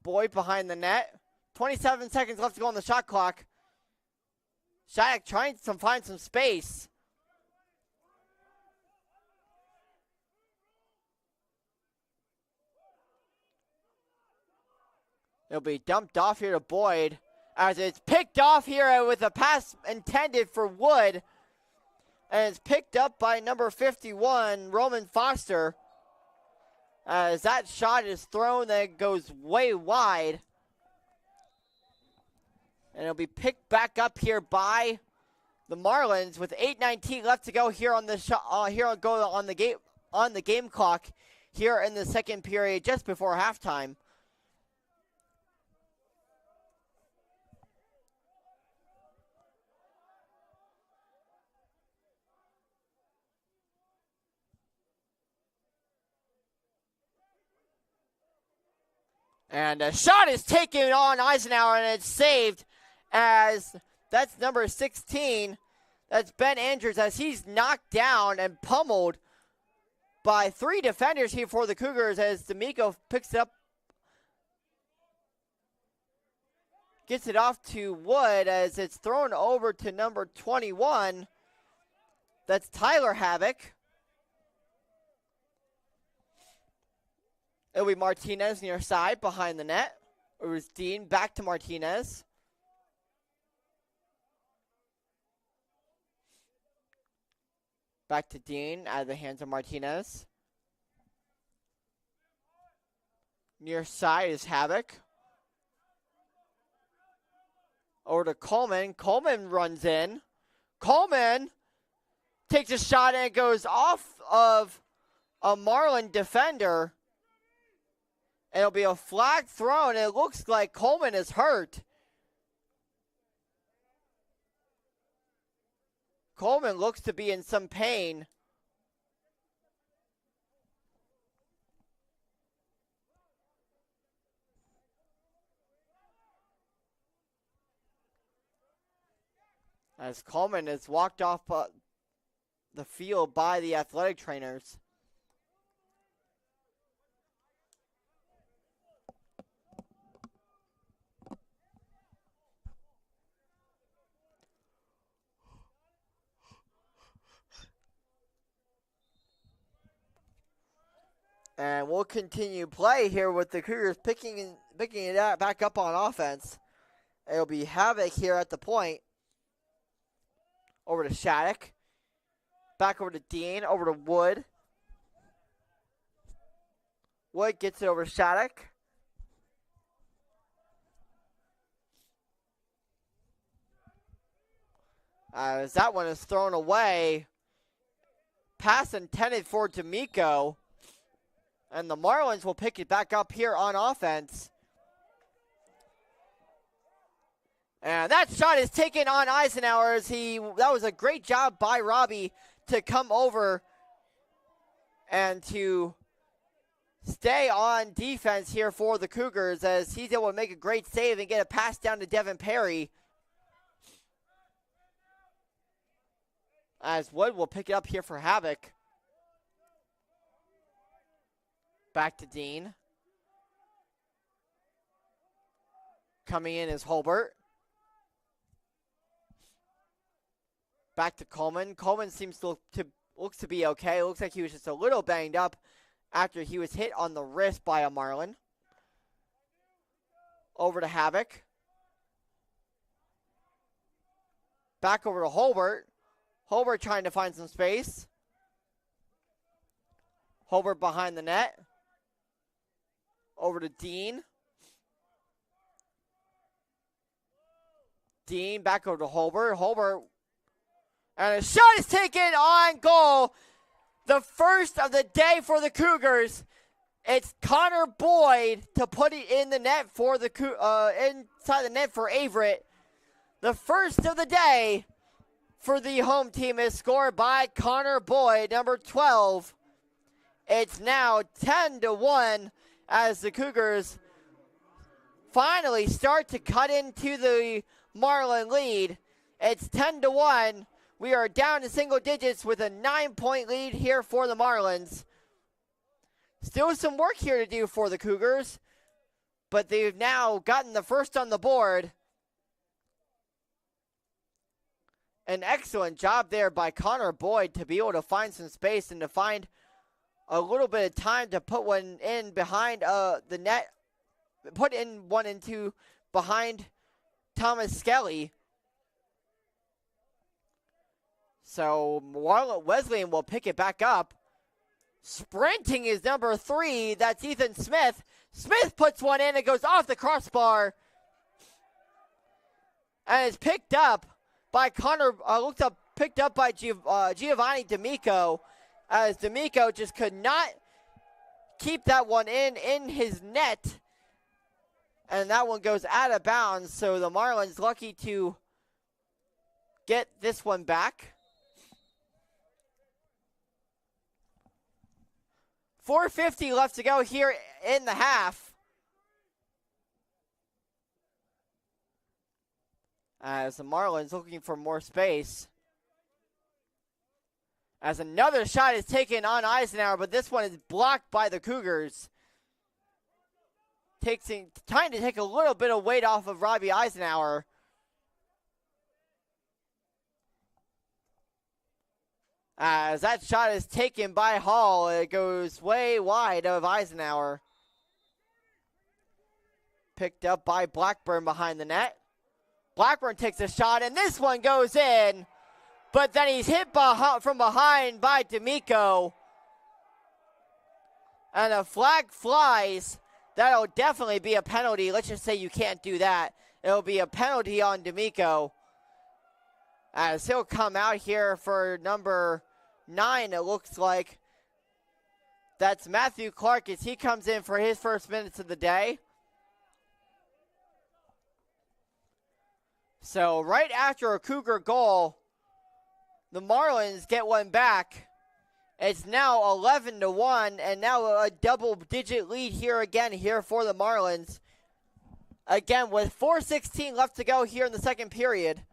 Boyd behind the net. 27 seconds left to go on the shot clock. Shattuck trying to find some space. It'll be dumped off here to Boyd as it's picked off here with a pass intended for Wood. And it's picked up by number 51, Roman Foster. As that shot is thrown, that goes way wide. And it'll be picked back up here by the Marlins with 8:19 left to go here on the on the game clock here in the second period, just before halftime. And a shot is taken on Eisenhower, and it's saved as that's number 16. That's Ben Andrews as he's knocked down and pummeled by 3 defenders here for the Cougars as D'Amico picks it up. Gets it off to Wood as it's thrown over to number 21. That's Tyler Havoc. It'll be Martinez near side behind the net. It was Dean back to Martinez. Back to Dean out of the hands of Martinez. Near side is Havoc. Over to Coleman. Coleman runs in. Coleman takes a shot and it goes off of a Marlin defender. And it'll be a flag thrown. It looks like Coleman is hurt. Coleman looks to be in some pain. As Coleman is walked off the field by the athletic trainers. And we'll continue play here with the Cougars picking it back up on offense. It'll be Havoc here at the point. Over to Shattuck. Back over to Dean. Over to Wood. Wood gets it over to Shattuck. As that one is thrown away. Pass intended for D'Amico. And the Marlins will pick it back up here on offense. And that shot is taken on Eisenhower. That was a great job by Robbie to come over and to stay on defense here for the Cougars, as he's able to make a great save and get a pass down to Devin Perry. As Wood will pick it up here for Havoc. Back to Dean. Coming in is Holbert. Back to Coleman. Coleman seems looks to be okay. It looks like he was just a little banged up after he was hit on the wrist by a Marlin. Over to Havoc. Back over to Holbert. Holbert trying to find some space. Holbert behind the net. Over to Dean. Dean back over to Holbert. Holbert. And a shot is taken on goal. The first of the day for the Cougars. It's Connor Boyd to put it in the net for the inside the net for Averett. The first of the day for the home team is scored by Connor Boyd, number 12. It's now 10-1 as the Cougars finally start to cut into the Marlin lead. It's 10-1. We are down to single digits with a 9-point lead here for the Marlins. Still some work here to do for the Cougars, but they've now gotten the first on the board. An excellent job there by Connor Boyd to be able to find some space and to find a little bit of time to put one in behind the net, put in one into behind Thomas Skelly. So Wesleyan will pick it back up. Sprinting is number 3. That's Ethan Smith. Smith puts one in. It goes off the crossbar. And it's picked up by picked up by Giovanni D'Amico. As D'Amico just could not keep that one in his net. And that one goes out of bounds. So the Marlins lucky to get this one back. 4:50 left to go here in the half. As the Marlins looking for more space. As another shot is taken on Eisenhower, but this one is blocked by the Cougars. Trying to take a little bit of weight off of Robbie Eisenhower. As that shot is taken by Hall, it goes way wide of Eisenhower. Picked up by Blackburn behind the net. Blackburn takes a shot, and this one goes in. But then he's hit from behind by D'Amico. And a flag flies. That'll definitely be a penalty. Let's just say you can't do that. It'll be a penalty on D'Amico. As he'll come out here for number 9, it looks like. That's Matthew Clark as he comes in for his first minutes of the day. So right after a Cougar goal, the Marlins get one back. It's now 11-1, and now a double-digit lead here for the Marlins. Again, with 4:16 left to go here in the second period.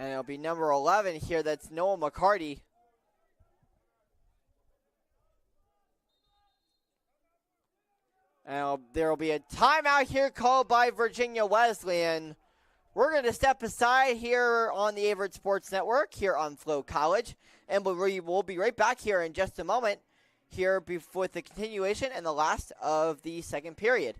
And it'll be number 11 here. That's Noah McCarty. And there will be a timeout here called by Virginia Wesleyan. We're going to step aside here on the Averett Sports Network here on Flow College. And we'll be right back here in just a moment here with the continuation and the last of the second period.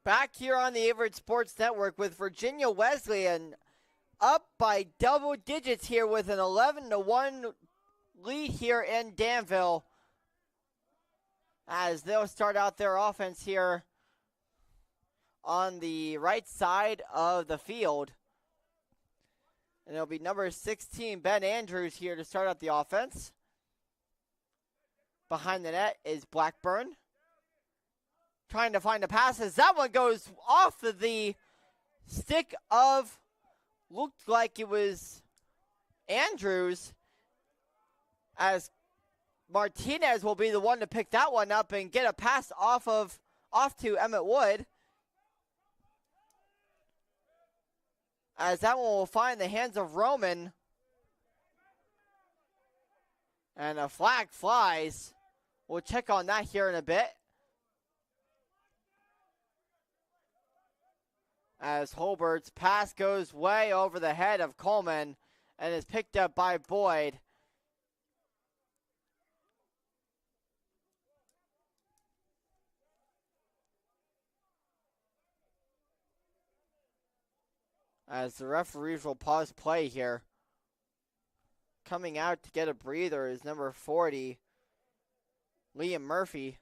Back here on the Averett Sports Network with Virginia Wesleyan up by double digits here with an 11-1 lead here in Danville, as they'll start out their offense here on the right side of the field. And it'll be number 16, Ben Andrews, here to start out the offense. Behind the net is Blackburn, trying to find the passes. That one goes off of the stick of, looked like it was Andrews, as Martinez will be the one to pick that one up and get a pass off to Emmett Wood. As that one will find the hands of Roman. And a flag flies. We'll check on that here in a bit. As Holbert's pass goes way over the head of Coleman and is picked up by Boyd. As the referees will pause play here. Coming out to get a breather is number 40, Liam Murphy.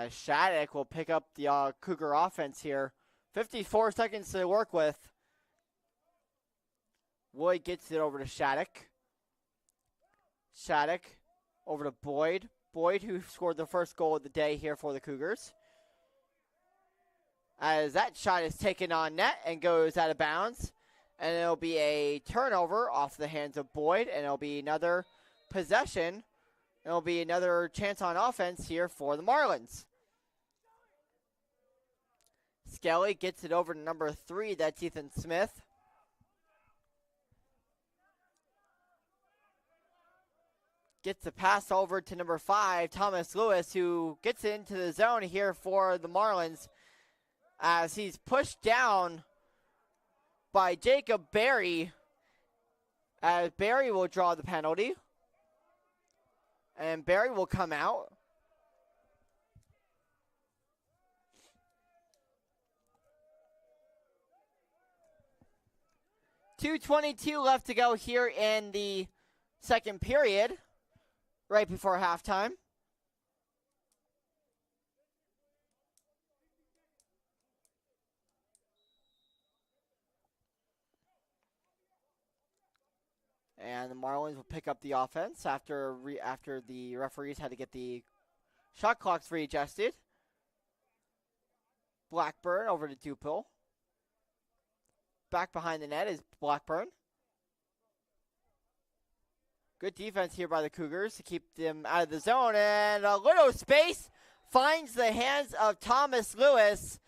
Shattuck will pick up the Cougar offense here. 54 seconds to work with. Wood gets it over to Shattuck. Shattuck over to Boyd. Boyd, who scored the first goal of the day here for the Cougars. As that shot is taken on net and goes out of bounds. And it'll be a turnover off the hands of Boyd. And it'll be another possession. It'll be another chance on offense here for the Marlins. Skelly gets it over to number 3. That's Ethan Smith. Gets the pass over to number 5, Thomas Lewis, who gets it into the zone here for the Marlins as he's pushed down by Jacob Berry, as Berry will draw the penalty. And Berry will come out. .222 left to go here in the second period, right before halftime. And the Marlins will pick up the offense after the referees had to get the shot clocks readjusted. Blackburn over to Dupil. Back behind the net is Blackburn. Good defense here by the Cougars to keep them out of the zone. And a little space finds the hands of Thomas Lewis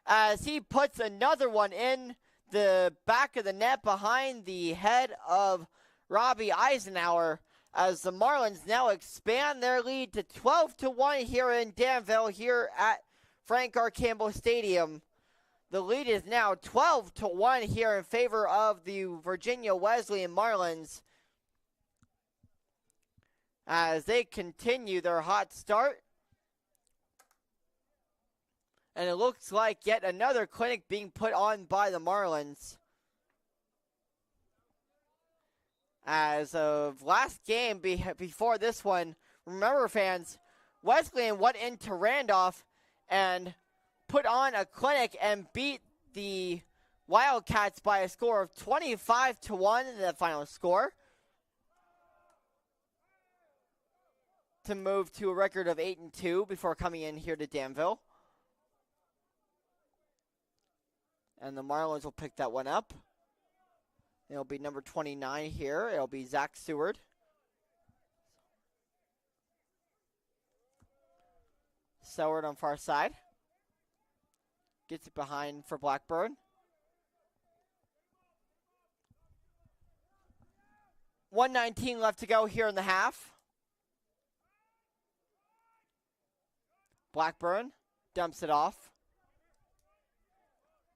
as he puts another one in the back of the net behind the head of Robbie Eisenhower, as the Marlins now expand their lead to 12-1 here in Danville here at Frank R. Campbell Stadium. The lead is now 12-1 here in favor of the Virginia Wesleyan Marlins as they continue their hot start. And it looks like yet another clinic being put on by the Marlins. As of last game before this one, remember fans, Wesleyan went into Randolph and put on a clinic and beat the Wildcats by a score of 25-1 in the final score, to move to a record of 8-2 before coming in here to Danville. And the Marlins will pick that one up. It'll be number 29 here. It'll be Zach Seward. Seward on far side. Gets it behind for Blackburn. 1:19 left to go here in the half. Blackburn dumps it off.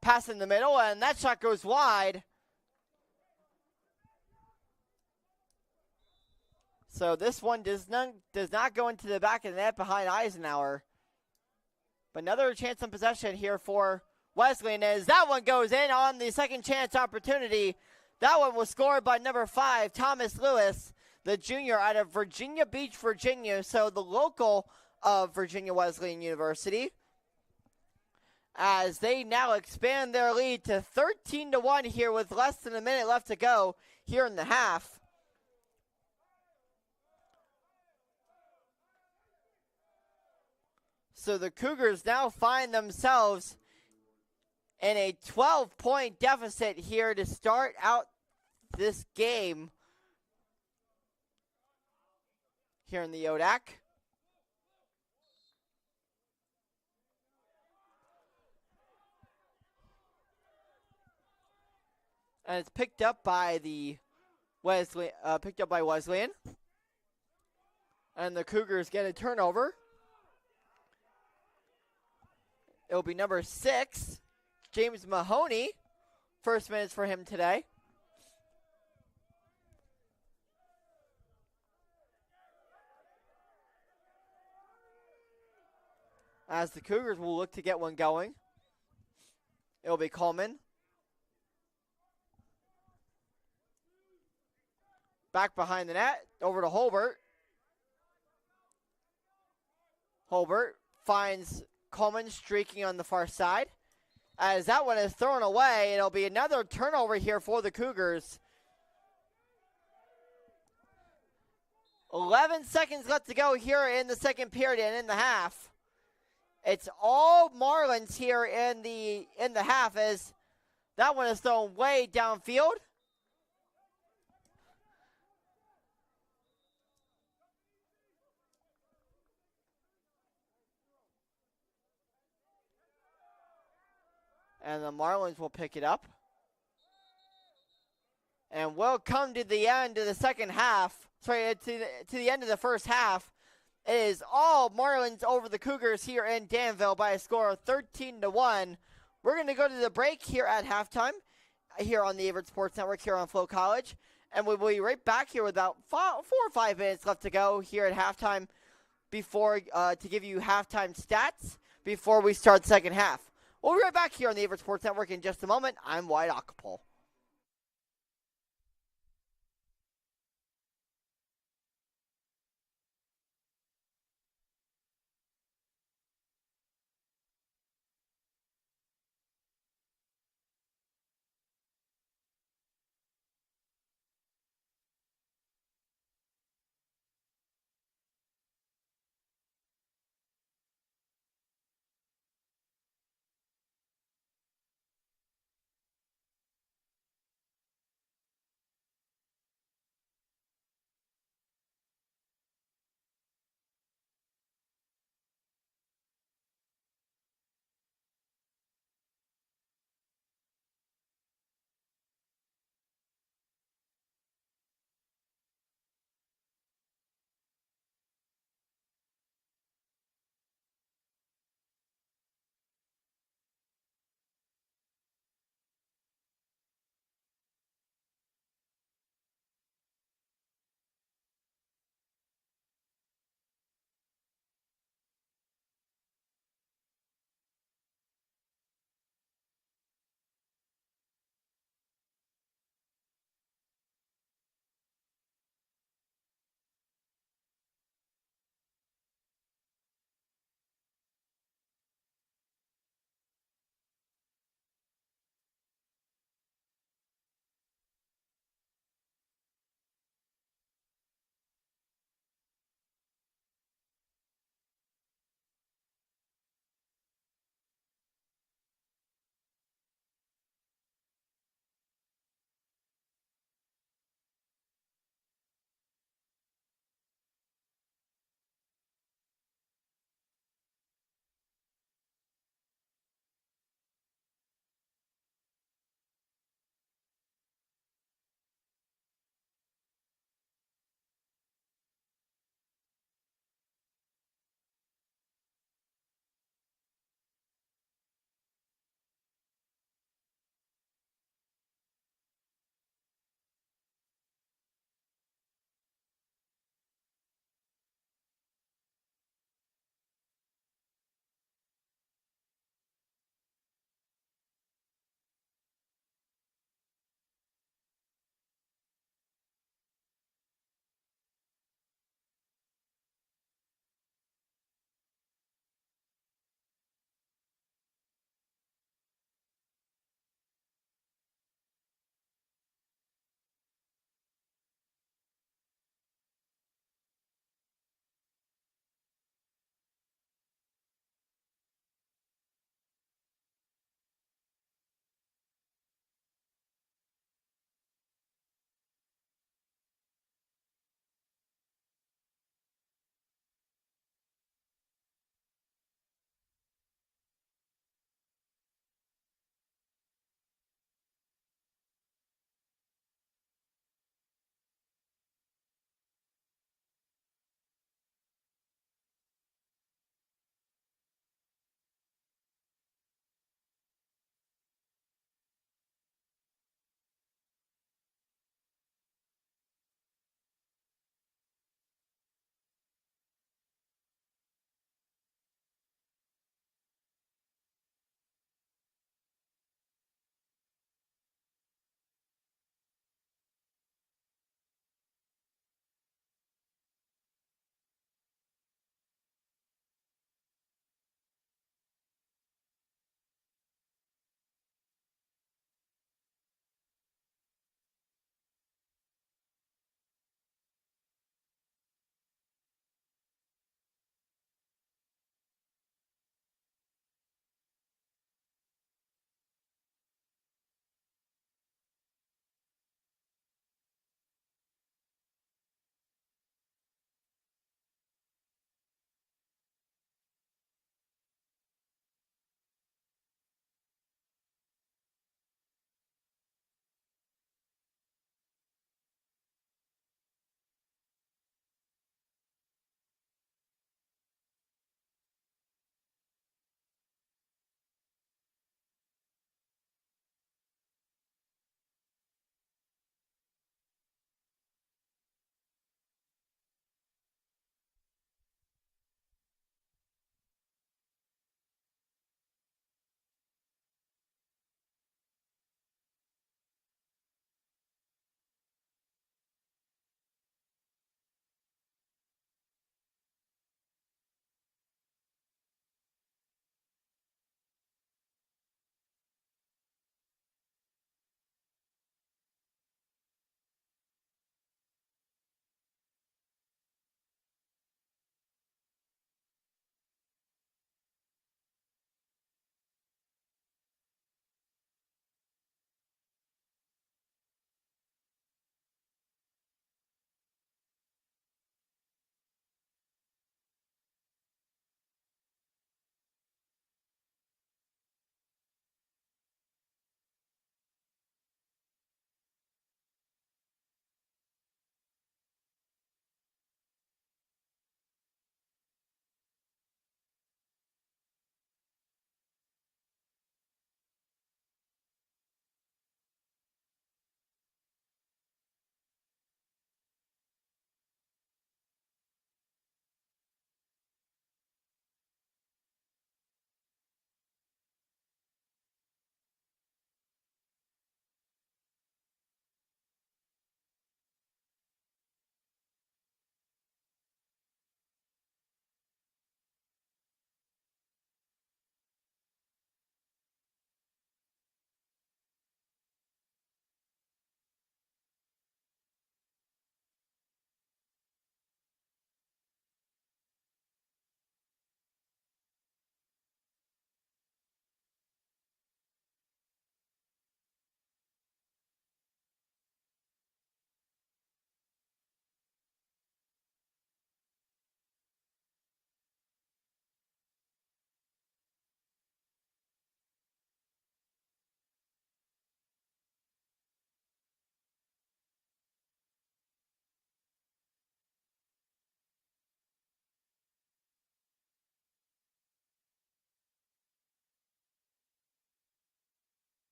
Pass in the middle, and that shot goes wide. So this one does not go into the back of the net behind Eisenhower. But another chance on possession here for Wesleyan as that one goes in on the second chance opportunity. That one was scored by number 5, Thomas Lewis, the junior out of Virginia Beach, Virginia. So the local of Virginia Wesleyan University, as they now expand their lead to 13-1 here with less than a minute left to go here in the half. So the Cougars now find themselves in a 12-point deficit here to start out this game here in the Yodak. And it's picked up by the Wesleyan. And the Cougars get a turnover. It'll be number 6, James Mahoney. First minutes for him today. As the Cougars will look to get one going. It'll be Coleman. Back behind the net, over to Holbert. Holbert finds Coleman streaking on the far side. As that one is thrown away, it'll be another turnover here for the Cougars. 11 seconds left to go here in the second period and in the half. It's all Marlins here in the half as that one is thrown way downfield. And the Marlins will pick it up. And we'll come to the end of the second half. Sorry, to the end of the first half. It is all Marlins over the Cougars here in Danville by a score of 13-1. We're going to go to the break here at halftime here on the Averett Sports Network here on Flow College. And we'll be right back here with about 4 or 5 minutes left to go here at halftime before to give you halftime stats before we start the second half. We'll be right back here on the Averett Sports Network in just a moment. I'm Wyatt Acapulco.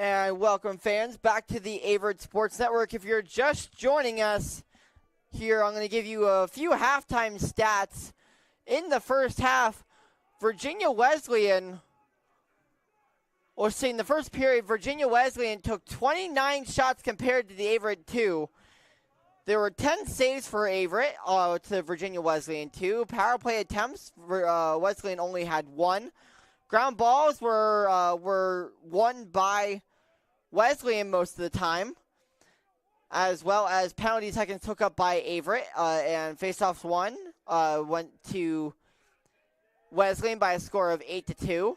And welcome, fans, back to the Averett Sports Network. If you're just joining us here, I'm going to give you a few halftime stats. In the first half, Virginia Wesleyan, in the first period, Virginia Wesleyan took 29 shots compared to the Averett 2. There were 10 saves for Averett to Virginia Wesleyan 2. Power play attempts, Wesleyan only had 1. Ground balls were won by Wesleyan most of the time, as well as penalty seconds took up by Averett, and faceoffs went to Wesleyan by a score of 8-2.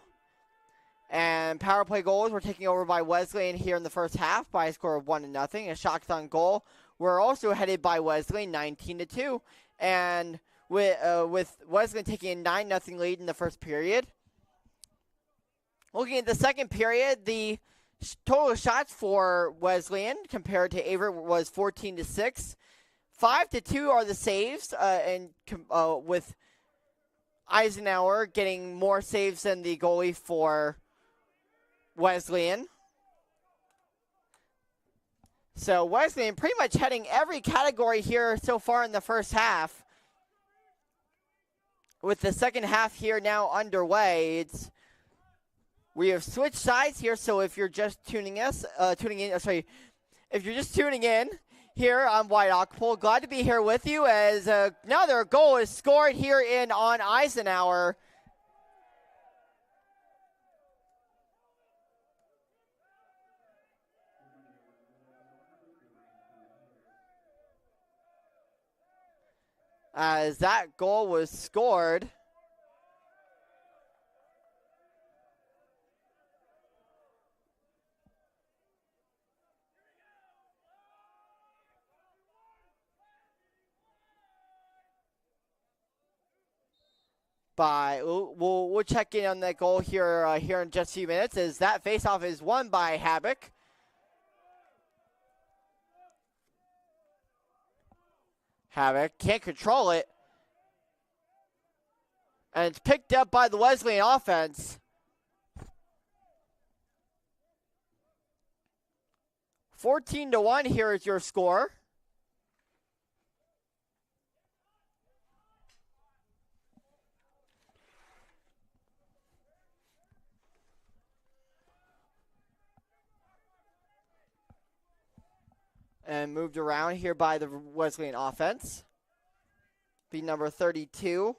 And power play goals were taken over by Wesleyan here in the first half by a score of 1-0. And shots on goal were also headed by Wesleyan, 19-2. And with Wesleyan taking a 9-0 lead in the first period. Looking at the second period, the total shots for Wesleyan compared to Averett was 14-6. 5-2 are the saves, with Eisenhower getting more saves than the goalie for Wesleyan. So Wesleyan pretty much heading every category here so far in the first half. With the second half here now underway, we have switched sides here. So if you're just if you're just tuning in here, I'm White Ockpole. Glad to be here with you as another goal is scored here on Eisenhower. As that goal was scored by, we'll check in on that goal here in just a few minutes, as that faceoff is won by Havoc. Havoc can't control it. And it's picked up by the Wesleyan offense. 14-1 here is your score. And moved around here by the Wesleyan offense. Be number 32.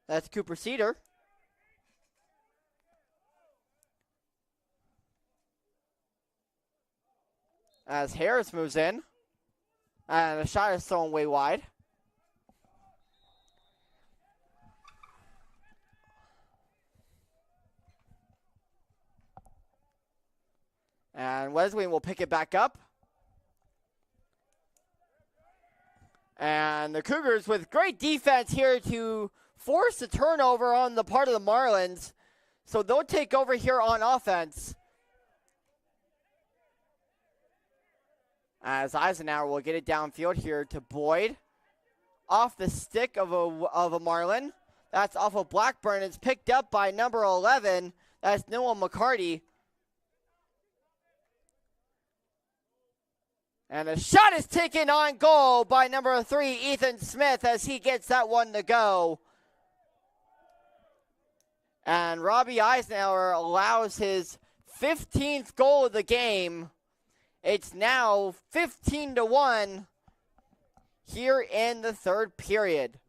That's Cooper Cedar. As Harris moves in. And a shot is thrown way wide. And Wesleyan will pick it back up. And the Cougars with great defense here to force a turnover on the part of the Marlins. So they'll take over here on offense. As Eisenhower will get it downfield here to Boyd. Off the stick of a Marlin. That's off of Blackburn. It's picked up by number 11. That's Noah McCarty. And a shot is taken on goal by number 3, Ethan Smith, as he gets that one to go. And Robbie Eisenhower allows his 15th goal of the game. It's now 15-1 here in the third period.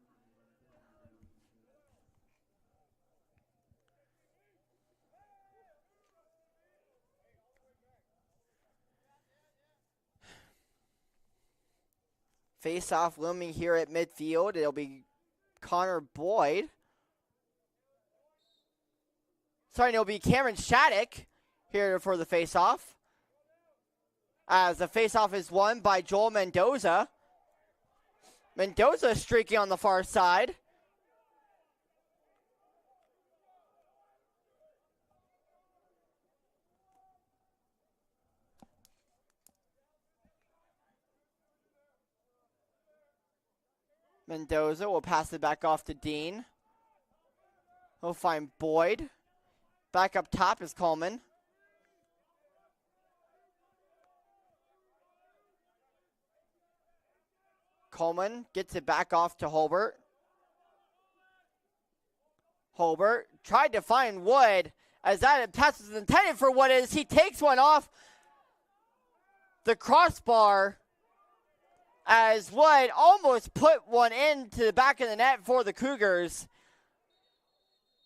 Face-off looming here at midfield. It'll be Connor Boyd. Sorry, it'll be Cameron Shattuck here for the face-off. As the face-off is won by Joel Mendoza. Mendoza streaking on the far side. Mendoza will pass it back off to Dean. He'll find Boyd. Back up top is Coleman. Coleman gets it back off to Holbert. Holbert tried to find Wood as that pass was intended for Wood as he takes one off the crossbar as Wood almost put one into the back of the net for the Cougars.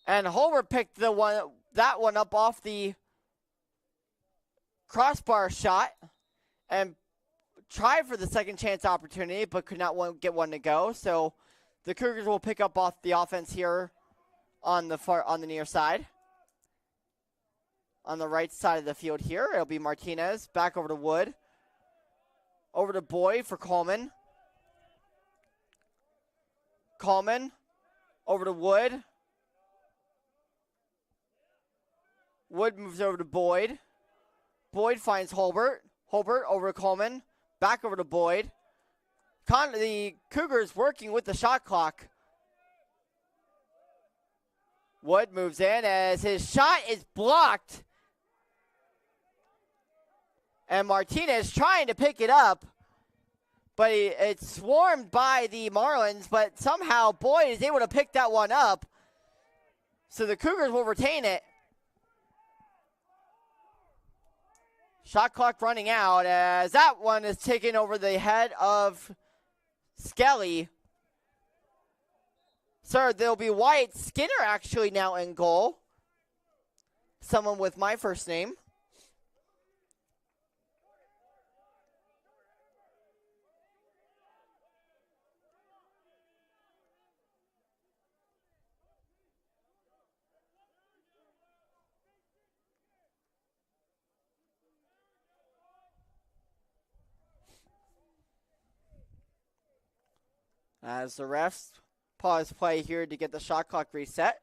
And Holbert picked that one up off the crossbar shot and tried for the second chance opportunity but could not get one to go. So the Cougars will pick up off the offense here on the near side. On the right side of the field here, it'll be Martinez. Back over to Wood. Over to Boyd for Coleman. Coleman. Over to Wood. Wood moves over to Boyd. Boyd finds Holbert. Holbert over to Coleman. Back over to Boyd. The Cougars working with the shot clock. Wood moves in as his shot is blocked. And Martinez trying to pick it up. But it's swarmed by the Marlins. But somehow Boyd is able to pick that one up. So the Cougars will retain it. Shot clock running out as that one is taken over the head of Skelly. Sir, there'll be Wyatt Skinner actually now in goal. Someone with my first name. As the refs pause play here to get the shot clock reset.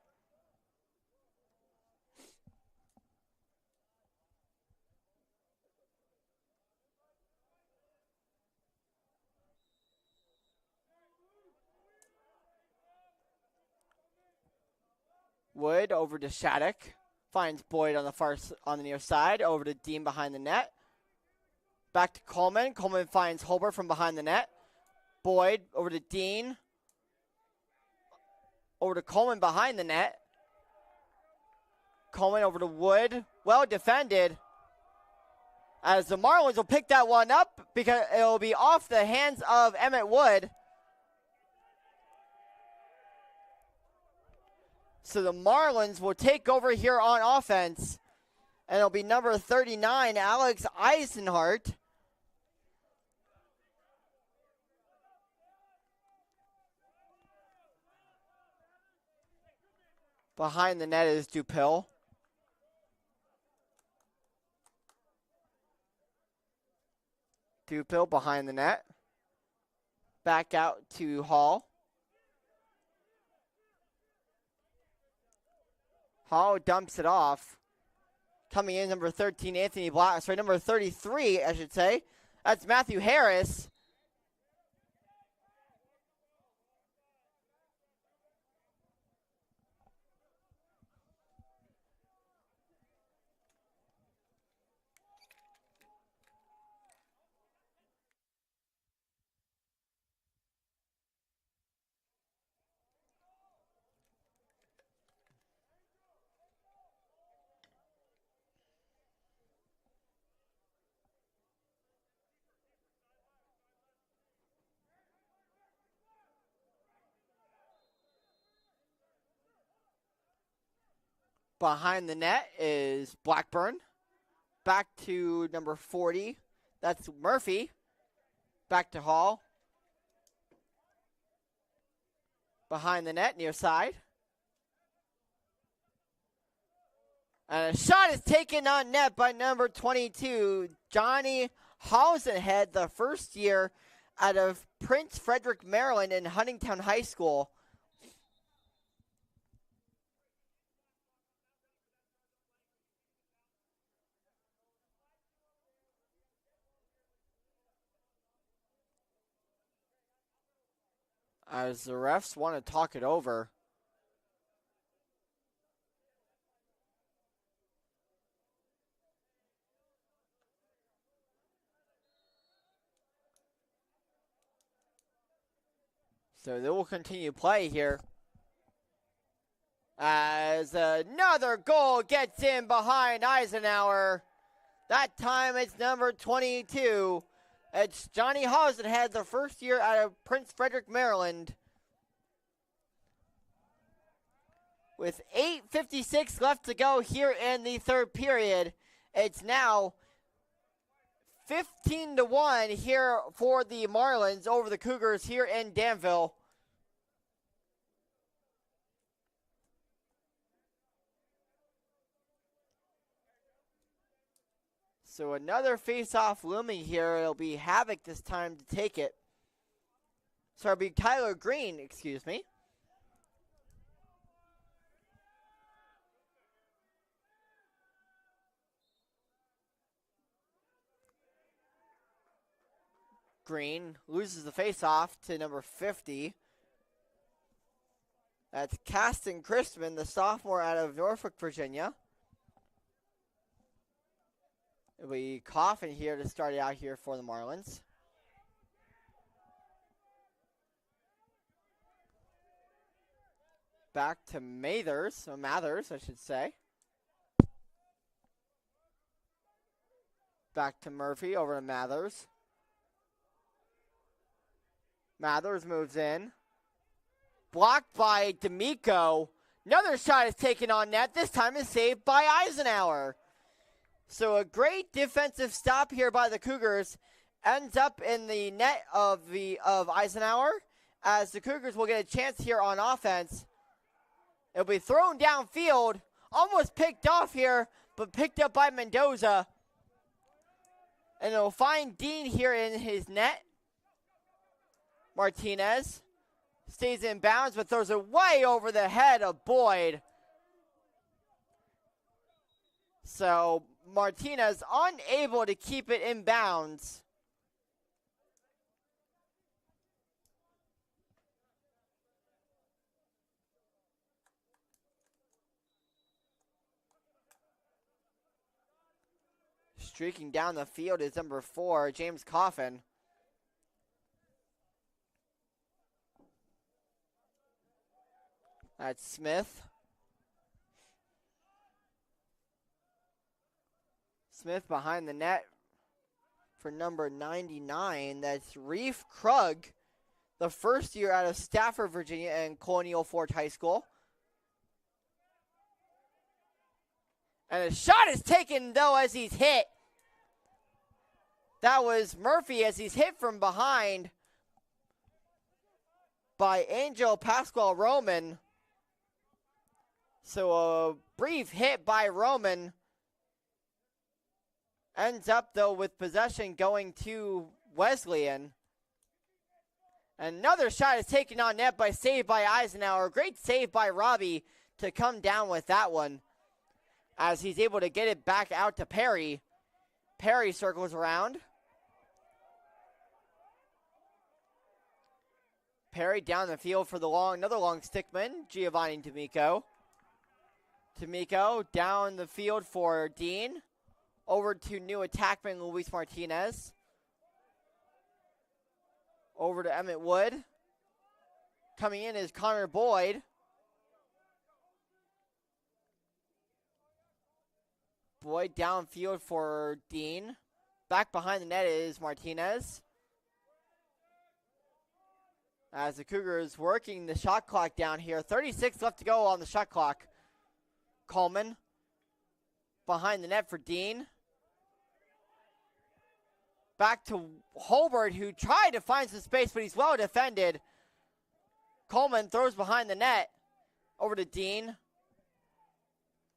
Wood over to Shattuck. Finds Boyd on the near side. Over to Dean behind the net. Back to Coleman. Coleman finds Holbert from behind the net. Boyd over to Dean. Over to Coleman behind the net. Coleman over to Wood. Well defended. As the Marlins will pick that one up because it will be off the hands of Emmett Wood. So the Marlins will take over here on offense. And it'll be number 39, Alex Eisenhart. Behind the net is Dupil. Dupil behind the net. Back out to Hall. Hall dumps it off. Coming in, number 13, Anthony Black. Sorry, number 33, I should say. That's Matthew Harris. Behind the net is Blackburn. Back to number 40. That's Murphy. Back to Hall. Behind the net, near side. And a shot is taken on net by number 22, Johnny Hausenhead, the first year out of Prince Frederick, Maryland in Huntington High School. As the refs want to talk it over. So they will continue play here. As another goal gets in behind Eisenhower. That time it's number 22. It's Johnny Hawes that had the first year out of Prince Frederick, Maryland. With 8:56 left to go here in the third period, it's now 15-1 here for the Marlins over the Cougars here in Danville. So another face-off looming here. It'll be Havoc this time to take it. So it'll be Tyler Green, excuse me. Green loses the face-off to number 50. That's Caston Christman, the sophomore out of Norfolk, Virginia. It'll be Coffin here to start it out here for the Marlins. Back to Mathers, I should say. Back to Murphy, over to Mathers. Mathers moves in. Blocked by D'Amico. Another shot is taken on net. This time is saved by Eisenhower. So a great defensive stop here by the Cougars ends up in the net of Eisenhower, as the Cougars will get a chance here on offense. It'll be thrown downfield, almost picked off here, but picked up by Mendoza. And it'll find Dean here in his net. Martinez stays in bounds, but throws it way over the head of Boyd. So Martinez unable to keep it in bounds. Streaking down the field is number 4, James Coffin. That's Smith. Smith behind the net for number 99. That's Reef Krug, the first year out of Stafford, Virginia, and Colonial Forge High School. And a shot is taken, though, as he's hit. That was Murphy as he's hit from behind by Angel Pascual Roman. So a brief hit by Roman. Ends up, though, with possession going to Wesleyan. Another shot is taken on net by save by Eisenhower. Great save by Robbie to come down with that one, as he's able to get it back out to Perry. Perry circles around. Perry down the field for the another long stickman, Giovanni D'Amico. D'Amico down the field for Dean. Over to new attackman Luis Martinez. Over to Emmett Wood. Coming in is Connor Boyd. Boyd downfield for Dean. Back behind the net is Martinez. As the Cougars working the shot clock down here. 36 left to go on the shot clock. Coleman behind the net for Dean. Back to Holbert, who tried to find some space, but he's well defended. Coleman throws behind the net. Over to Dean.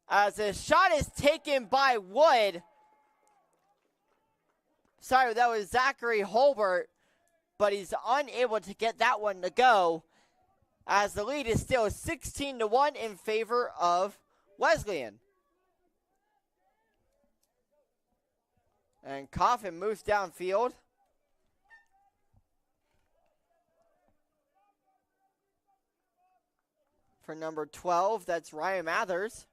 As a shot is taken by Wood. Sorry, that was Zachary Holbert, but he's unable to get that one to go, as the lead is still 16-1 in favor of Wesleyan. And Coffin moves downfield. For number 12, that's Ryan Mathers.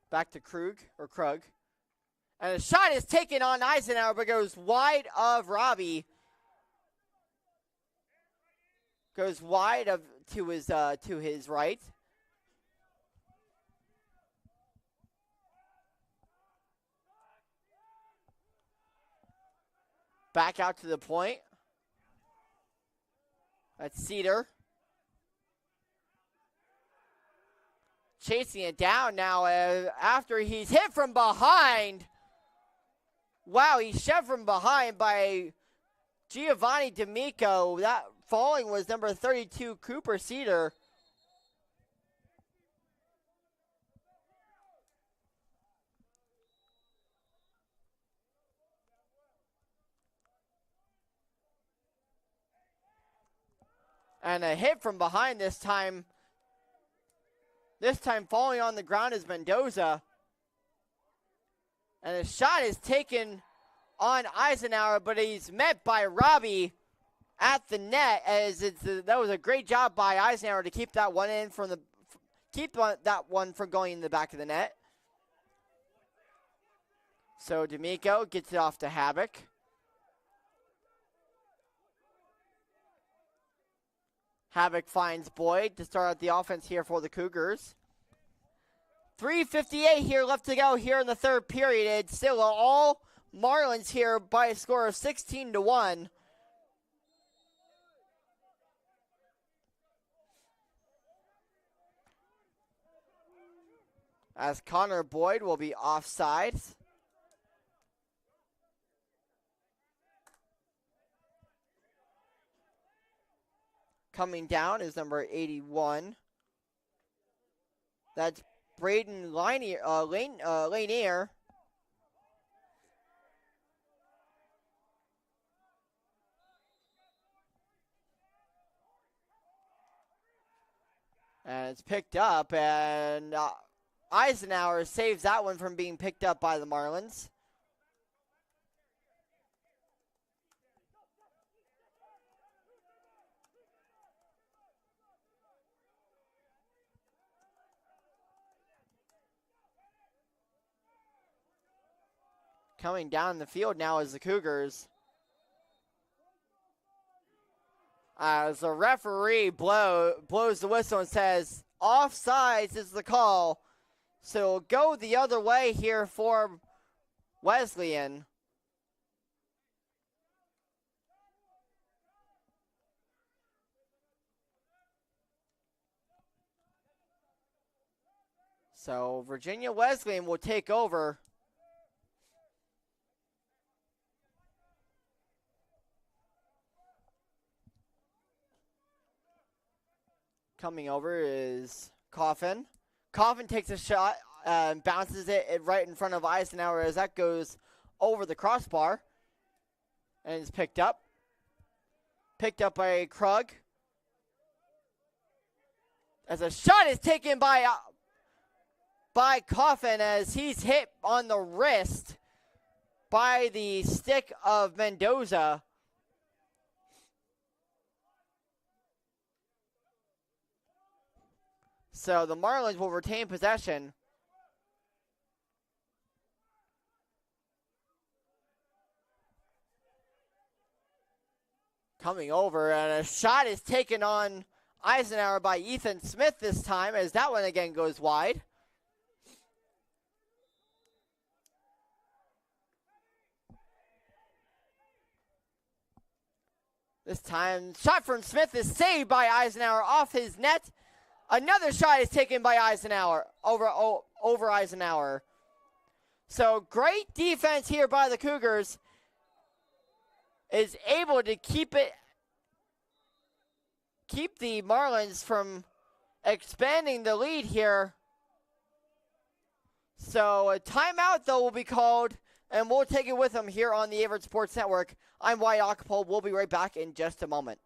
Back to Krug. And a shot is taken on Eisenhower, but goes wide of Robbie. Goes wide to his right. Back out to the point. That's Cedar. Chasing it down now after he's hit from behind. Wow, he's shoved from behind by Giovanni D'Amico. That falling was number 32, Cooper Cedar. And a hit from behind this time. This time falling on the ground is Mendoza. And a shot is taken on Eisenhower, but he's met by Robbie at the net. That was a great job by Eisenhower to keep that one in from that one from going in the back of the net. So D'Amico gets it off to Havoc. Havoc finds Boyd to start out the offense here for the Cougars. 3:58 here left to go here in the third period. It's still all Marlins here by a score of 16-1. As Connor Boyd will be offside. Coming down is number 81. That's Braden Lanier. And it's picked up, and Eisenhower saves that one from being picked up by the Marlins. Coming down the field now is the Cougars. As the referee blows the whistle and says, offsides is the call. So go the other way here for Wesleyan. So Virginia Wesleyan will take over. Coming over is Coffin. Coffin takes a shot and bounces it right in front of Eisenhower as that goes over the crossbar. And it's picked up. Picked up by Krug. As a shot is taken by Coffin as he's hit on the wrist by the stick of Mendoza. So the Marlins will retain possession. Coming over, and a shot is taken on Eisenhower by Ethan Smith this time, as that one again goes wide. This time, shot from Smith is saved by Eisenhower off his net. Another shot is taken by Eisenhower, over Eisenhower. So great defense here by the Cougars. Is able to keep the Marlins from expanding the lead here. So a timeout, though, will be called, and we'll take it with them here on the Averett Sports Network. I'm Wyatt Ockpole. We'll be right back in just a moment.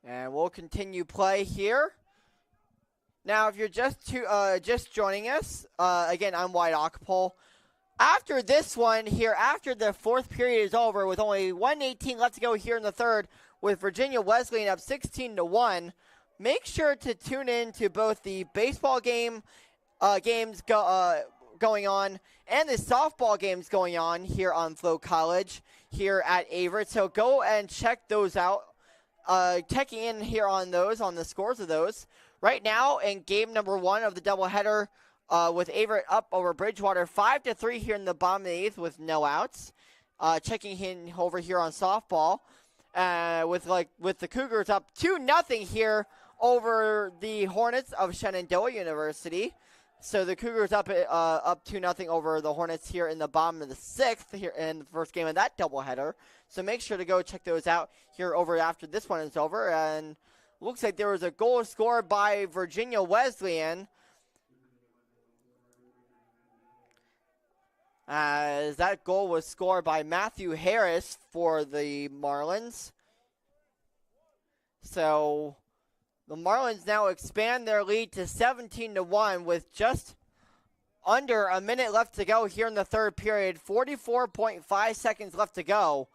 And we'll continue play here. Now, if you're just joining us, again, I'm Wyatt Ockpole. After this one here, after the fourth period is over, with only 1:18 left to go here in the third, with Virginia Wesleyan up 16-1, make sure to tune in to both the baseball games going on and the softball games going on here on Flow College here at Averett. So go and check those out. Checking in here on those, on the scores of those. Right now in game number 1 of the doubleheader, with Averett up over Bridgewater 5-3 here in the bottom of the 8th with no outs. Checking in over here on softball, with the Cougars up 2-0 here over the Hornets of Shenandoah University. So the Cougars up 2-0 over the Hornets here in the bottom of the 6th here in the first game of that doubleheader. So make sure to go check those out here over after this one is over. And looks like there was a goal scored by Virginia Wesleyan, as that goal was scored by Matthew Harris for the Marlins. So the Marlins now expand their lead to 17-1 with just under a minute left to go here in the third period. 44.5 seconds left to go,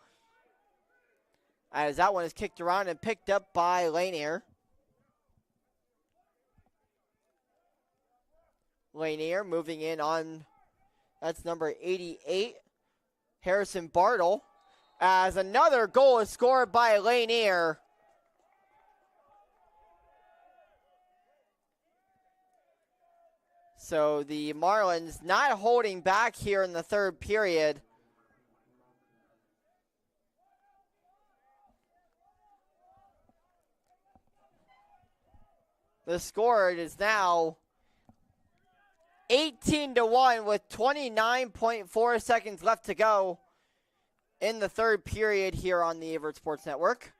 as that one is kicked around and picked up by Lanier. Lanier moving in on, that's number 88, Harrison Bartle, as another goal is scored by Lanier. So the Marlins not holding back here in the third period. The score is now 18-1 with 29.4 seconds left to go in the third period here on the Averett Sports Network.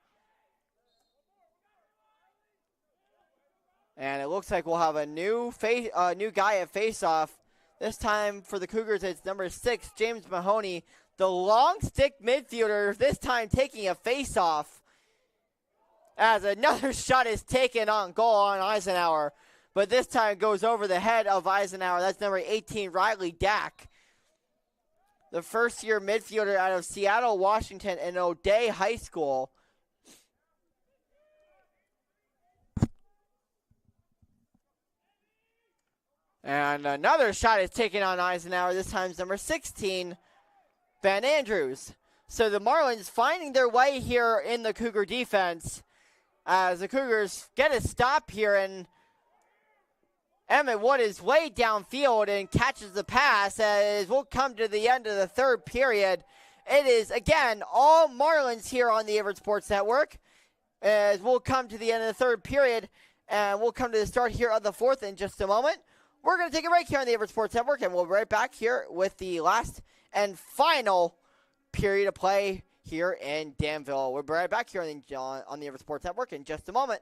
And it looks like we'll have a new guy at faceoff. This time for the Cougars, it's number 6, James Mahoney, the long stick midfielder, this time taking a faceoff, as another shot is taken on goal on Eisenhower. But this time goes over the head of Eisenhower. That's number 18, Riley Dack, the first-year midfielder out of Seattle, Washington, and O'Day High School. And another shot is taken on Eisenhower. This time number 16, Ben Andrews. So the Marlins finding their way here in the Cougar defense, as the Cougars get a stop here, and Emmett Wood is way downfield and catches the pass, as we'll come to the end of the third period. It is, again, all Marlins here on the Averett Sports Network, as we'll come to the end of the third period, and we'll come to the start here of the fourth in just a moment. We're going to take a break here on the Averett Sports Network, and we'll be right back here with the last and final period of play here in Danville. We'll be right back here on the Averett Sports Network in just a moment.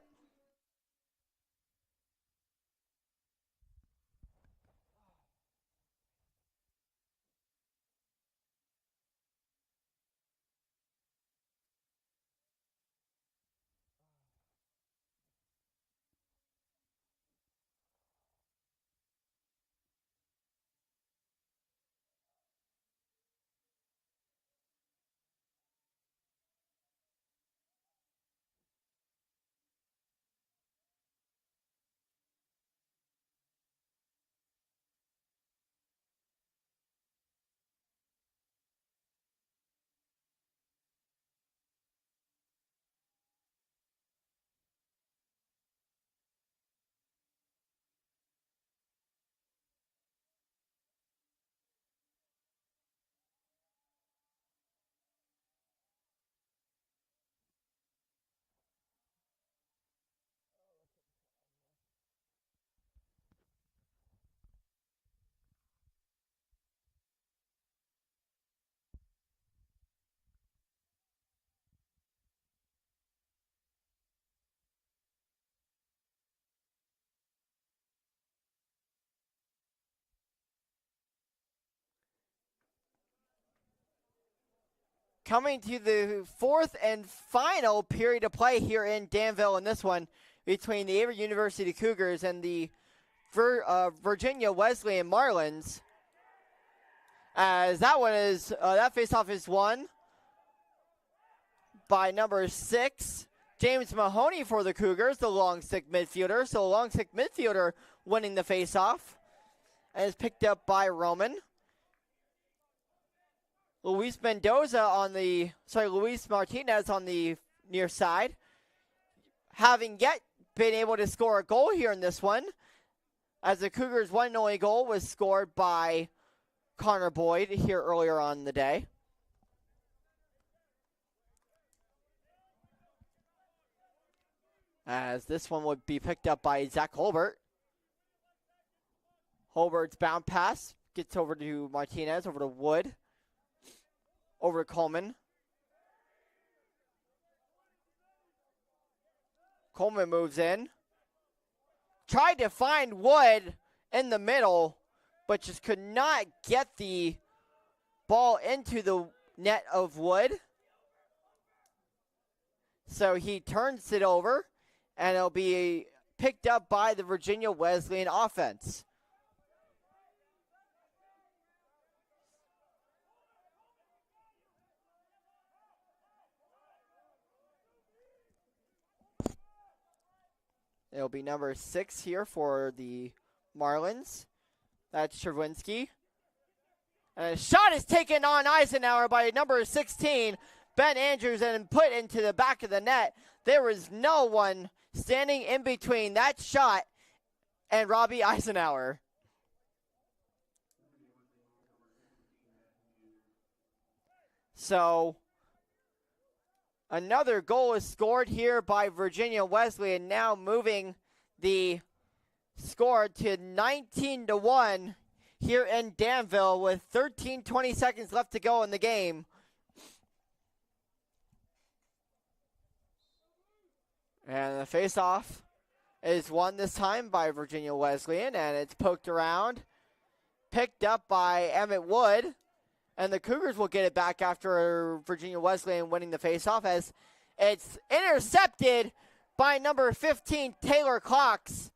Coming to the fourth and final period of play here in Danville in this one between the Averett University Cougars and the Virginia Wesleyan Marlins. As that one is, that faceoff is won by number 6, James Mahoney for the Cougars, the long stick midfielder. So long stick midfielder winning the faceoff, and is picked up by Roman. Luis Martinez on the near side, having yet been able to score a goal here in this one, as the Cougars' one and only goal was scored by Connor Boyd here earlier on in the day. As this one would be picked up by Zach Holbert. Holbert's bound pass gets over to Martinez, over to Wood, over to Coleman. Coleman moves in. Tried to find Wood in the middle, but just could not get the ball into the net of Wood. So he turns it over, and it'll be picked up by the Virginia Wesleyan offense. It'll be number 6 here for the Marlins. That's Cherwinski. And a shot is taken on Eisenhower by number 16, Ben Andrews, and put into the back of the net. There was no one standing in between that shot and Robbie Eisenhower. So another goal is scored here by Virginia Wesleyan, now moving the score to 19-1 here in Danville with 20 seconds left to go in the game. And the face-off is won this time by Virginia Wesleyan, and it's poked around, picked up by Emmett Wood, and the Cougars will get it back after Virginia Wesleyan winning the face-off, as it's intercepted by number 15, Taylor Cox.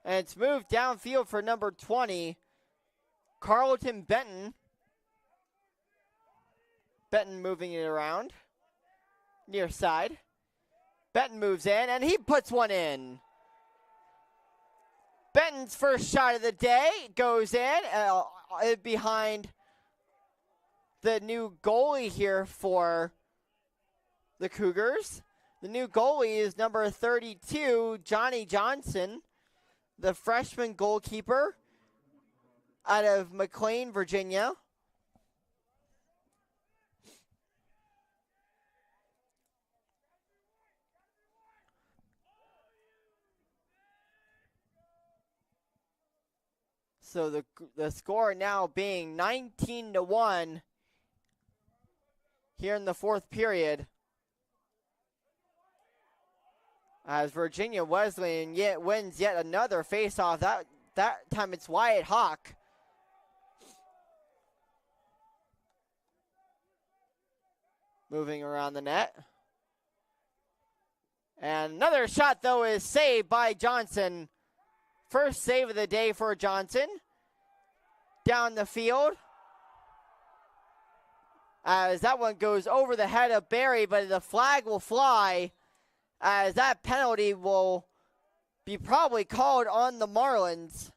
And it's moved downfield for number 20, Carlton Benton. Benton moving it around, near side. Benton moves in, and he puts one in. Benton's first shot of the day goes in behind the new goalie here for the Cougars. The new goalie is number 32, Johnny Johnson, the freshman goalkeeper out of McLean, Virginia. So the score now being 19-1 here in the fourth period, as Virginia Wesleyan wins yet another faceoff. That time it's Wyatt Hawk. Moving around the net. And another shot, though, is saved by Johnson. First save of the day for Johnson. Down the field. As that one goes over the head of Barry, but the flag will fly, as that penalty will be probably called on the Marlins.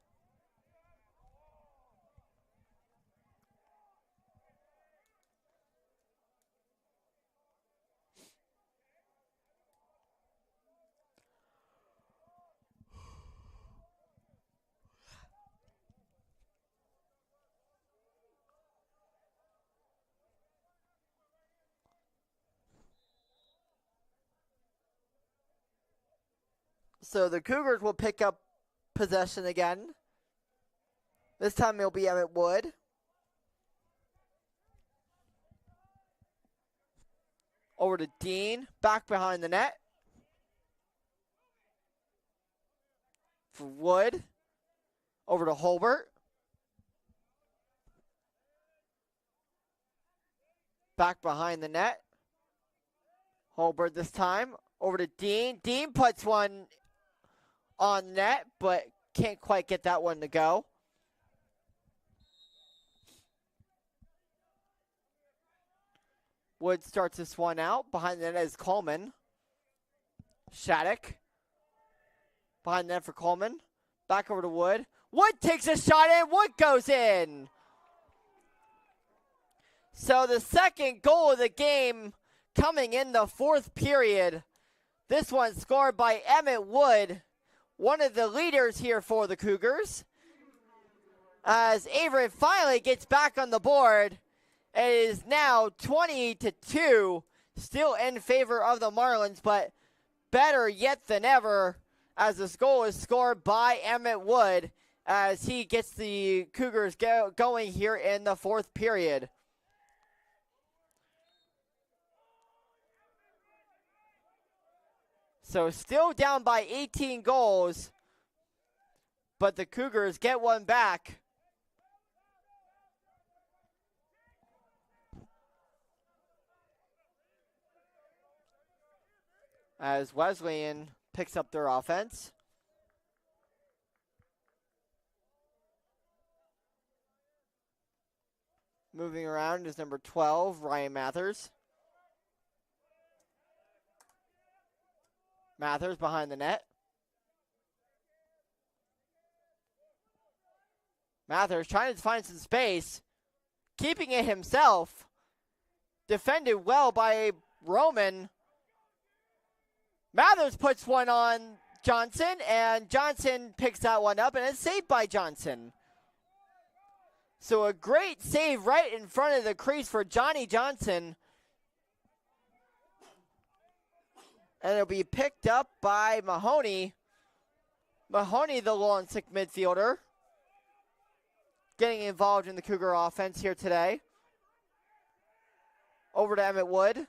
So the Cougars will pick up possession again. This time it'll be Emmett Wood. Over to Dean, back behind the net. For Wood. Over to Holbert. back behind the net. Holbert this time. Over to Dean. Dean puts one on net, but can't quite get that one to go. Wood starts this one out. Behind the net is Coleman. Shattuck. Behind the net for Coleman. Back over to Wood. Wood takes a shot and Wood goes in. So the second goal of the game coming in the fourth period. This one scored by Emmett Wood, one of the leaders here for the Cougars. As Averett finally gets back on the board, it is now 20-2, still in favor of the Marlins, but better yet than ever as this goal is scored by Emmett Wood as he gets the Cougars going here in the fourth period. So still down by 18 goals, but the Cougars get one back. As Wesleyan picks up their offense. Moving around is number 12, Ryan Mathers. Mathers behind the net. Mathers trying to find some space. Keeping it himself. Defended well by Roman. Mathers puts one on Johnson, and Johnson picks that one up, and it's saved by Johnson. So a great save right in front of the crease for Johnny Johnson. And it'll be picked up by Mahoney. Mahoney, the lone sick midfielder, getting involved in the Cougar offense here today. Over to Emmett Wood.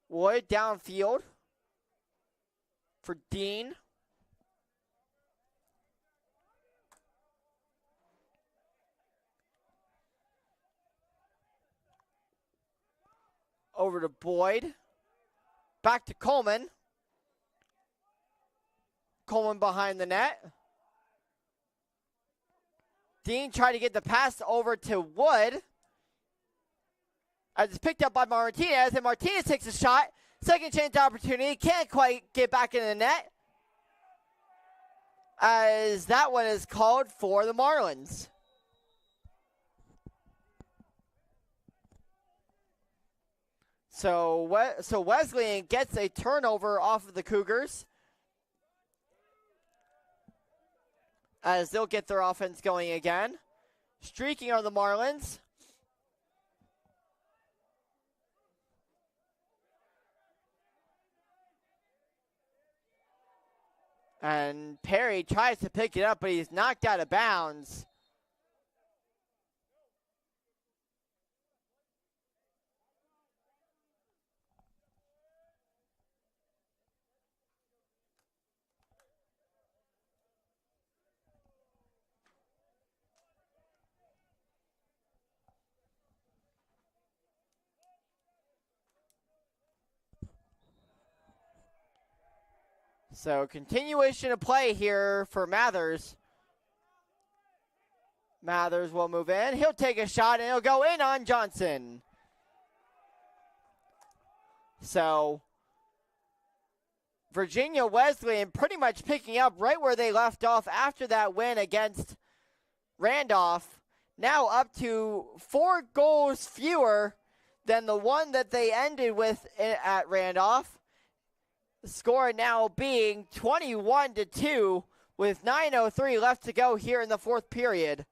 Wood downfield for Dean. Over to Boyd. Back to Coleman. Coleman behind the net. Dean tried to get the pass over to Wood. As it's picked up by Martinez, and Martinez takes a shot. Second chance opportunity. Can't quite get back in the net. As that one is called for the Marlins. So Wesleyan gets a turnover off of the Cougars. As they'll get their offense going again. Streaking are the Marlins. And Perry tries to pick it up, but he's knocked out of bounds. So continuation of play here for Mathers. Mathers will move in. He'll take a shot and he'll go in on Johnson. So Virginia Wesleyan pretty much picking up right where they left off after that win against Randolph. Now up to 4 goals fewer than the one that they ended with at Randolph. The score now being 21-2 with 9:03 left to go here in the fourth period.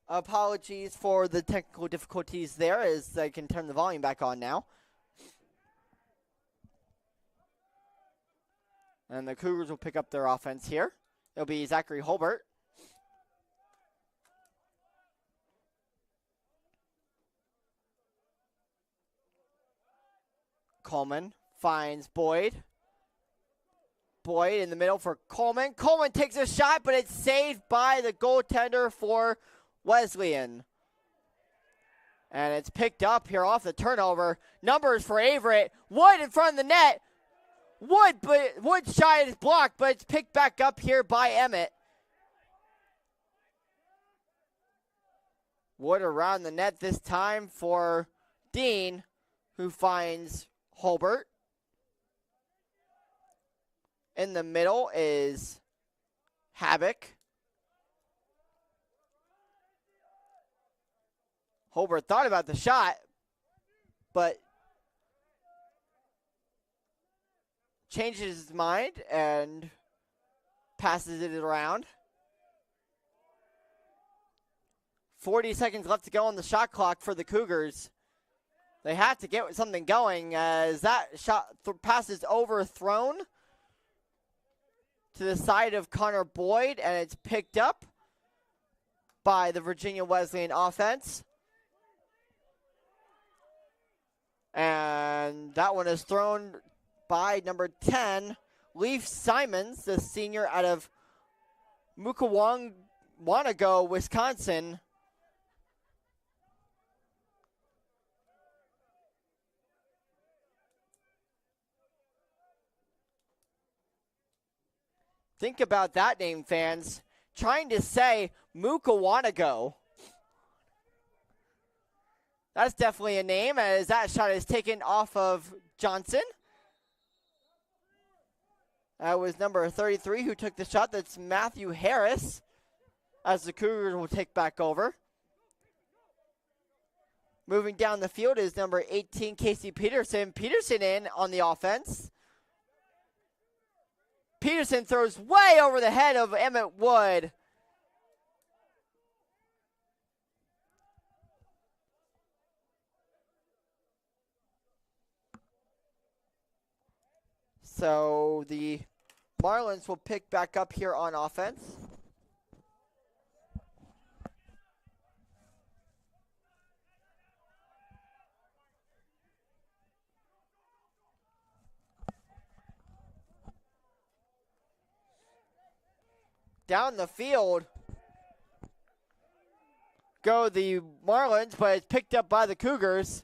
Apologies for the technical difficulties there as I can turn the volume back on now. And the Cougars will pick up their offense here. It'll be Zachary Holbert. Coleman finds Boyd. Boyd in the middle for Coleman. Coleman takes a shot, but it's saved by the goaltender for Wesleyan. And it's picked up here off the turnover. Numbers for Averett. Wood in front of the net. Wood shot is blocked, but it's picked back up here by Emmett. Wood around the net this time for Dean, who finds Holbert. In the middle is Havoc. Holbert thought about the shot, but changes his mind and passes it around. 40 seconds left to go on the shot clock for the Cougars. They have to get something going as that shot pass is overthrown to the side of Connor Boyd, and it's picked up by the Virginia Wesleyan offense. And that one is thrown by number 10, Leaf Simons, the senior out of Mukawanago, Wisconsin. Think about that name, fans. Trying to say Mukawanago. That's definitely a name, as that shot is taken off of Johnson. That was number 33 who took the shot. That's Matthew Harris, as the Cougars will take back over. Moving down the field is number 18, Casey Peterson. Peterson in on the offense. Peterson throws way over the head of Emmett Wood. So the Marlins will pick back up here on offense. Down the field go the Marlins, but it's picked up by the Cougars.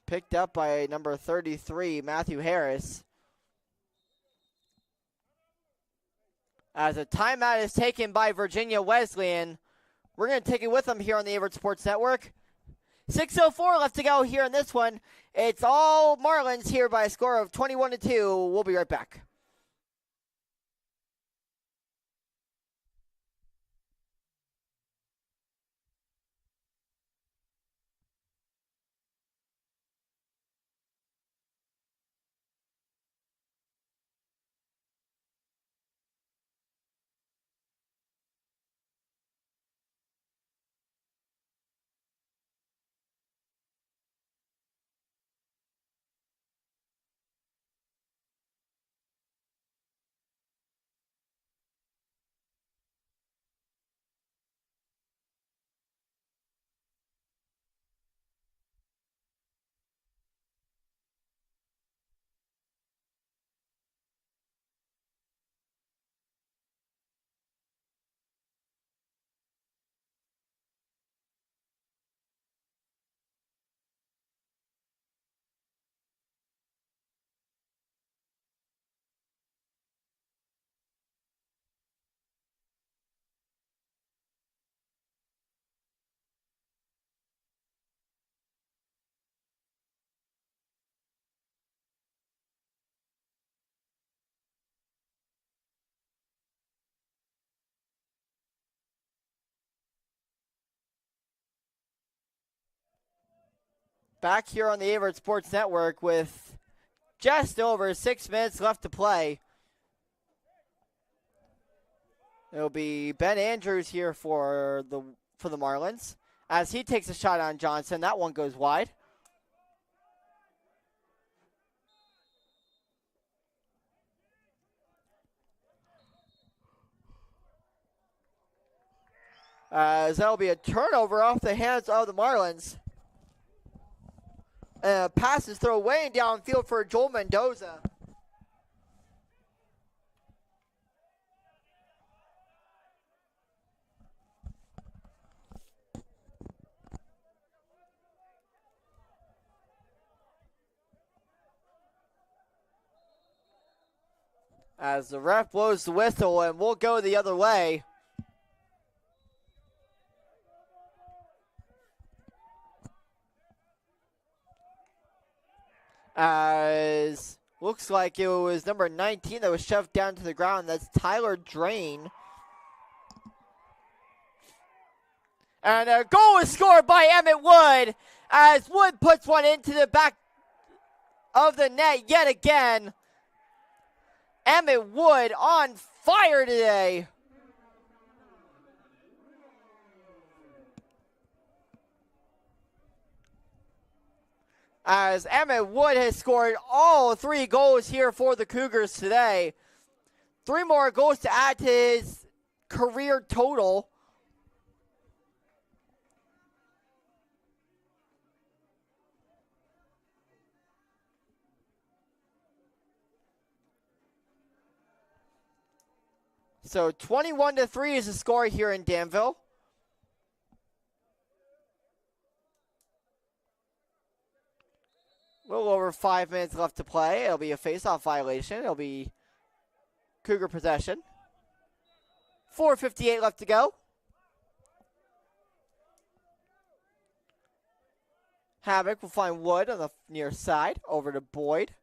Picked up by number 33, Matthew Harris. As a timeout is taken by Virginia Wesleyan. We're going to take it with them here on the Averett Sports Network. 6:04 left to go here in this one. It's all Marlins here by a score of 21-2. We'll be right back. Back here on the Averett Sports Network with just over 6 minutes left to play. It'll be Ben Andrews here for the Marlins as he takes a shot on Johnson. That one goes wide. As that'll be a turnover off the hands of the Marlins. And a pass is thrown way downfield for Joel Mendoza. As the ref blows the whistle, and we'll go the other way. As looks like it was number 19 that was shoved down to the ground. That's Tyler Drain. And a goal is scored by Emmett Wood as Wood puts one into the back of the net yet again. Emmett Wood on fire today. As Emmett Wood has scored all 3 goals here for the Cougars today. 3 more goals to add to his career total. So 21-3 is the score here in Danville. A little over 5 minutes left to play. It'll be a face-off violation. It'll be Cougar possession. 4:58 left to go. Havoc will find Wood on the near side. Over to Boyd.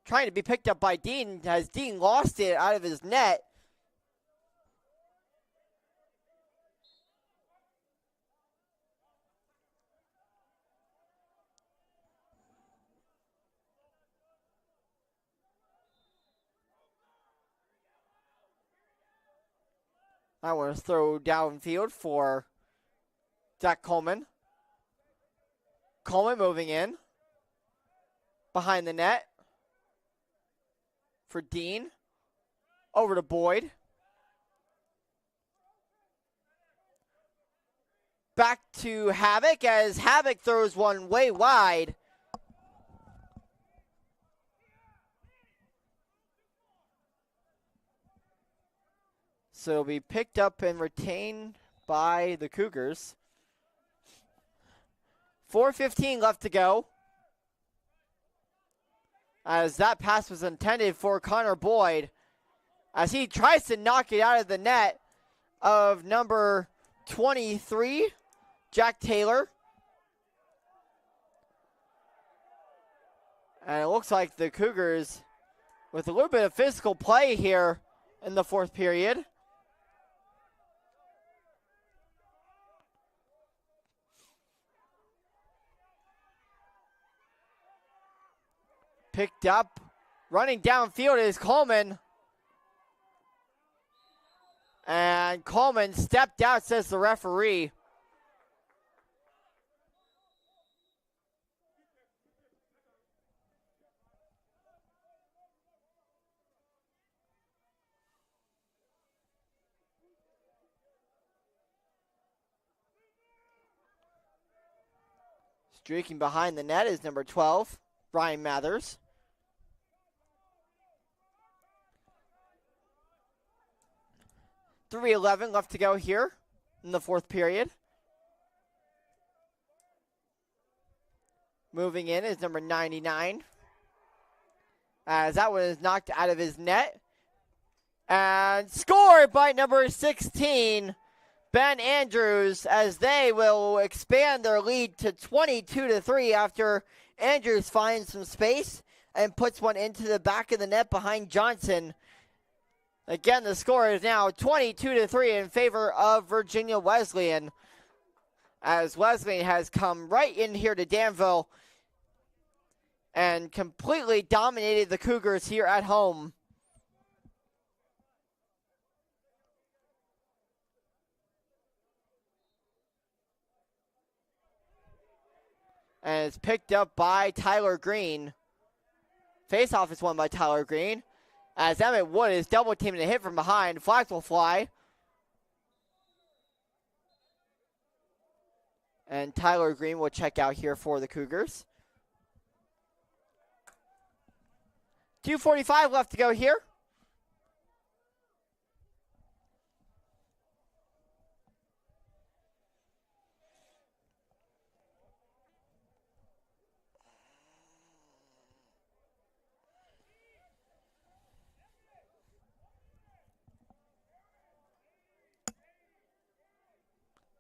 Trying to be picked up by Dean. Has Dean lost it out of his net? I want to throw downfield for Zach Coleman. Coleman moving in. Behind the net. For Dean. Over to Boyd. Back to Havoc as Havoc throws one way wide. So it'll be picked up and retained by the Cougars. 4:15 left to go. As that pass was intended for Connor Boyd. As he tries to knock it out of the net of number 23, Jack Taylor. And it looks like the Cougars with a little bit of physical play here in the 4th period. Picked up, running downfield is Coleman. And Coleman stepped out, says the referee. Streaking behind the net is number 12, Ryan Mathers. 3:11 left to go here in the 4th period. Moving in is number 99. As that one is knocked out of his net. And scored by number 16, Ben Andrews, as they will expand their lead to 22-3 after Andrews finds some space and puts one into the back of the net behind Johnson. Again, the score is now 22-3 in favor of Virginia Wesleyan, as Wesleyan has come right in here to Danville and completely dominated the Cougars here at home. And it's picked up by Tyler Green. Face-off is won by Tyler Green. As Emmett Wood is double-teaming a hit from behind. Flags will fly. And Tyler Green will check out here for the Cougars. 2:45 left to go here.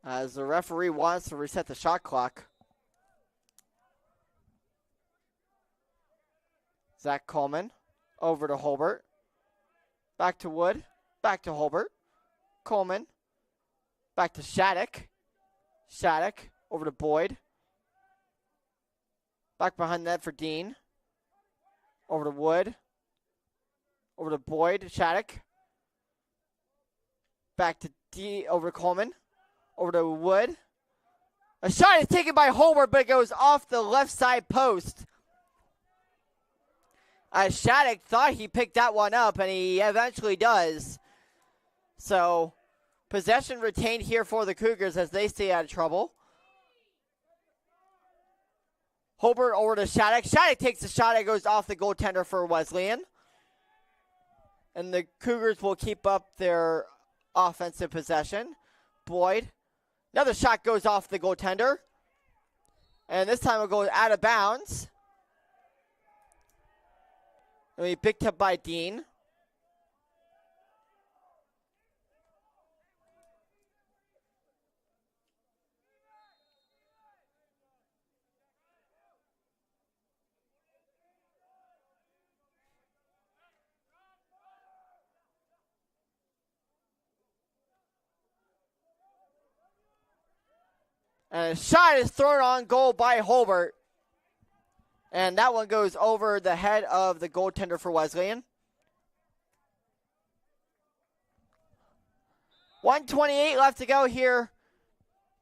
As the referee wants to reset the shot clock. Zach Coleman over to Holbert. Back to Wood. Back to Holbert. Coleman. Back to Shattuck. Shattuck over to Boyd. Back behind that for Dean. Over to Wood. Over to Boyd. Shattuck. Back to over to Coleman. Over to Wood. A shot is taken by Holbert, but it goes off the left side post. Shattuck thought he picked that one up, and he eventually does. So, possession retained here for the Cougars as they stay out of trouble. Holbert over to Shattuck. Shattuck takes the shot. It goes off the goaltender for Wesleyan. And the Cougars will keep up their offensive possession. Boyd. Another shot goes off the goaltender. And this time it goes out of bounds. And we picked up by Dean. And a shot is thrown on goal by Holbert. And that one goes over the head of the goaltender for Wesleyan. 1:28 left to go here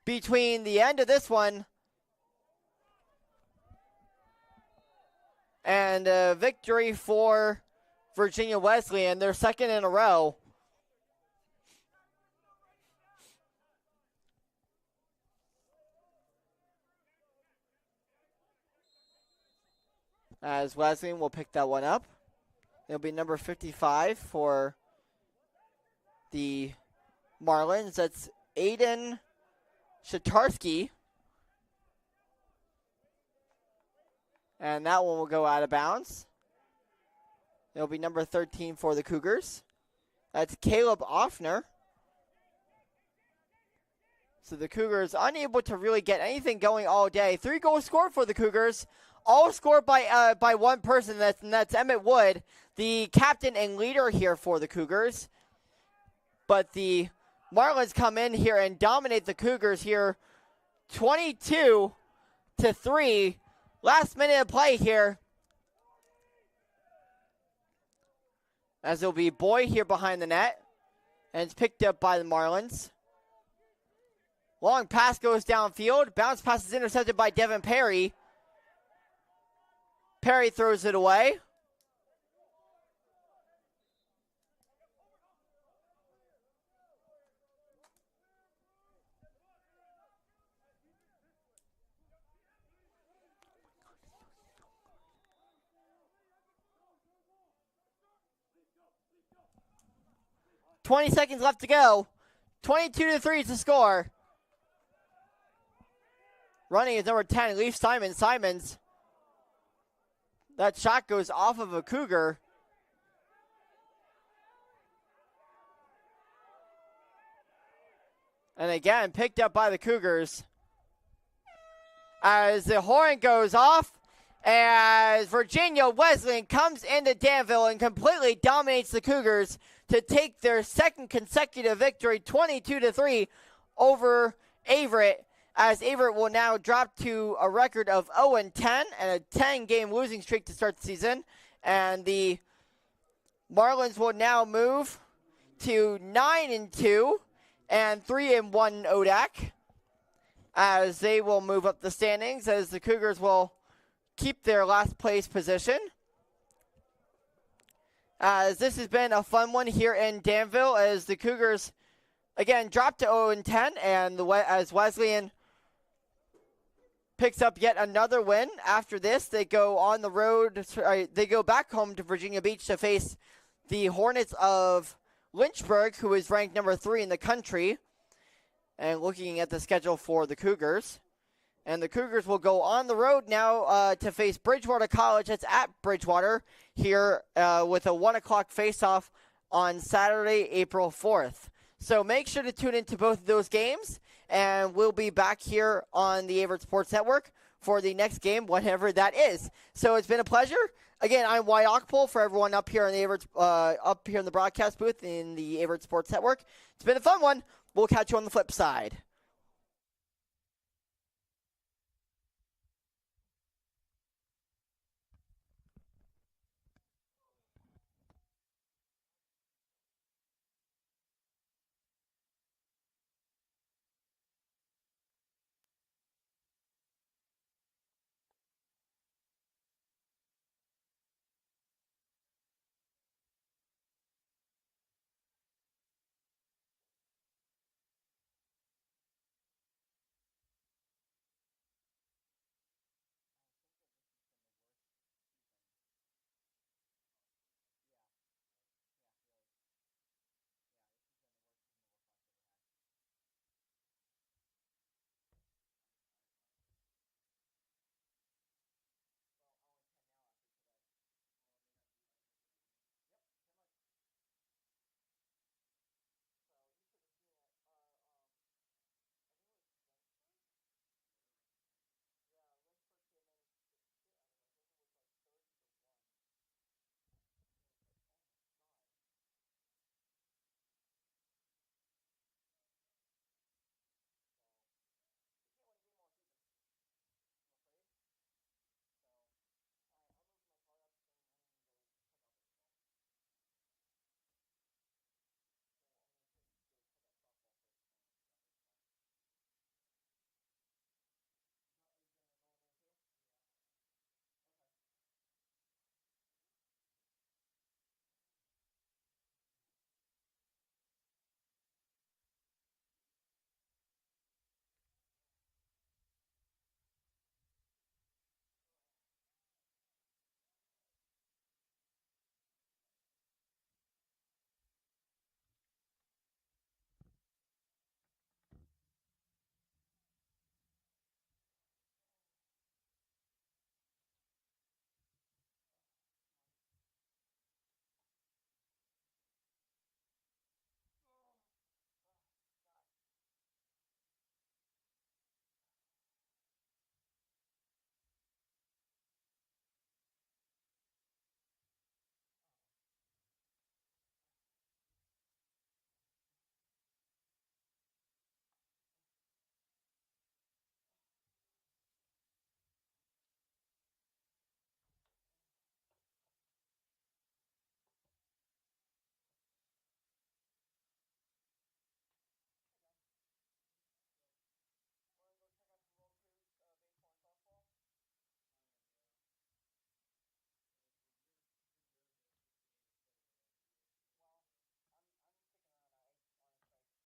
between the end of this one and a victory for Virginia Wesleyan, their second in a row. As Wesleyan will pick that one up. It'll be number 55 for the Marlins. That's Aiden Shatarski. And that one will go out of bounds. It'll be number 13 for the Cougars. That's Caleb Offner. So the Cougars unable to really get anything going all day. 3 goals scored for the Cougars. All scored by one person, and that's Emmett Wood, the captain and leader here for the Cougars. But the Marlins come in here and dominate the Cougars here 22-3. Last minute of play here. As it'll be Boyd here behind the net. And it's picked up by the Marlins. Long pass goes downfield. Bounce pass is intercepted by Devin Perry. Perry throws it away. $20 seconds left to go. 22-3 is the score. Running is number 10, Leaf Simons. That shot goes off of a Cougar. And again, picked up by the Cougars. As the horn goes off, as Virginia Wesleyan comes into Danville and completely dominates the Cougars to take their second consecutive victory, 22-3 over Averett. As Averett will now drop to a record of 0-10 and a 10-game losing streak to start the season. And the Marlins will now move to 9-2 and 3-1 in ODAC. as they will move up the standings, as the Cougars will keep their last place position. As this has been a fun one here in Danville, as the Cougars again dropped to 0-10, and as Wesleyan picks up yet another win. After this, they go on the road. They go back home to Virginia Beach to face the Hornets of Lynchburg, who is ranked number 3 in the country. And looking at the schedule for the Cougars. And the Cougars will go on the road now to face Bridgewater College. It's at Bridgewater here with a 1 o'clock face-off on Saturday, April 4th. So make sure to tune into both of those games. And we'll be back here on the Averett Sports Network for the next game, whatever that is. So it's been a pleasure. Again, I'm Wyatt Ockpole for everyone up here in the broadcast booth in the Averett Sports Network. It's been a fun one. We'll catch you on the flip side.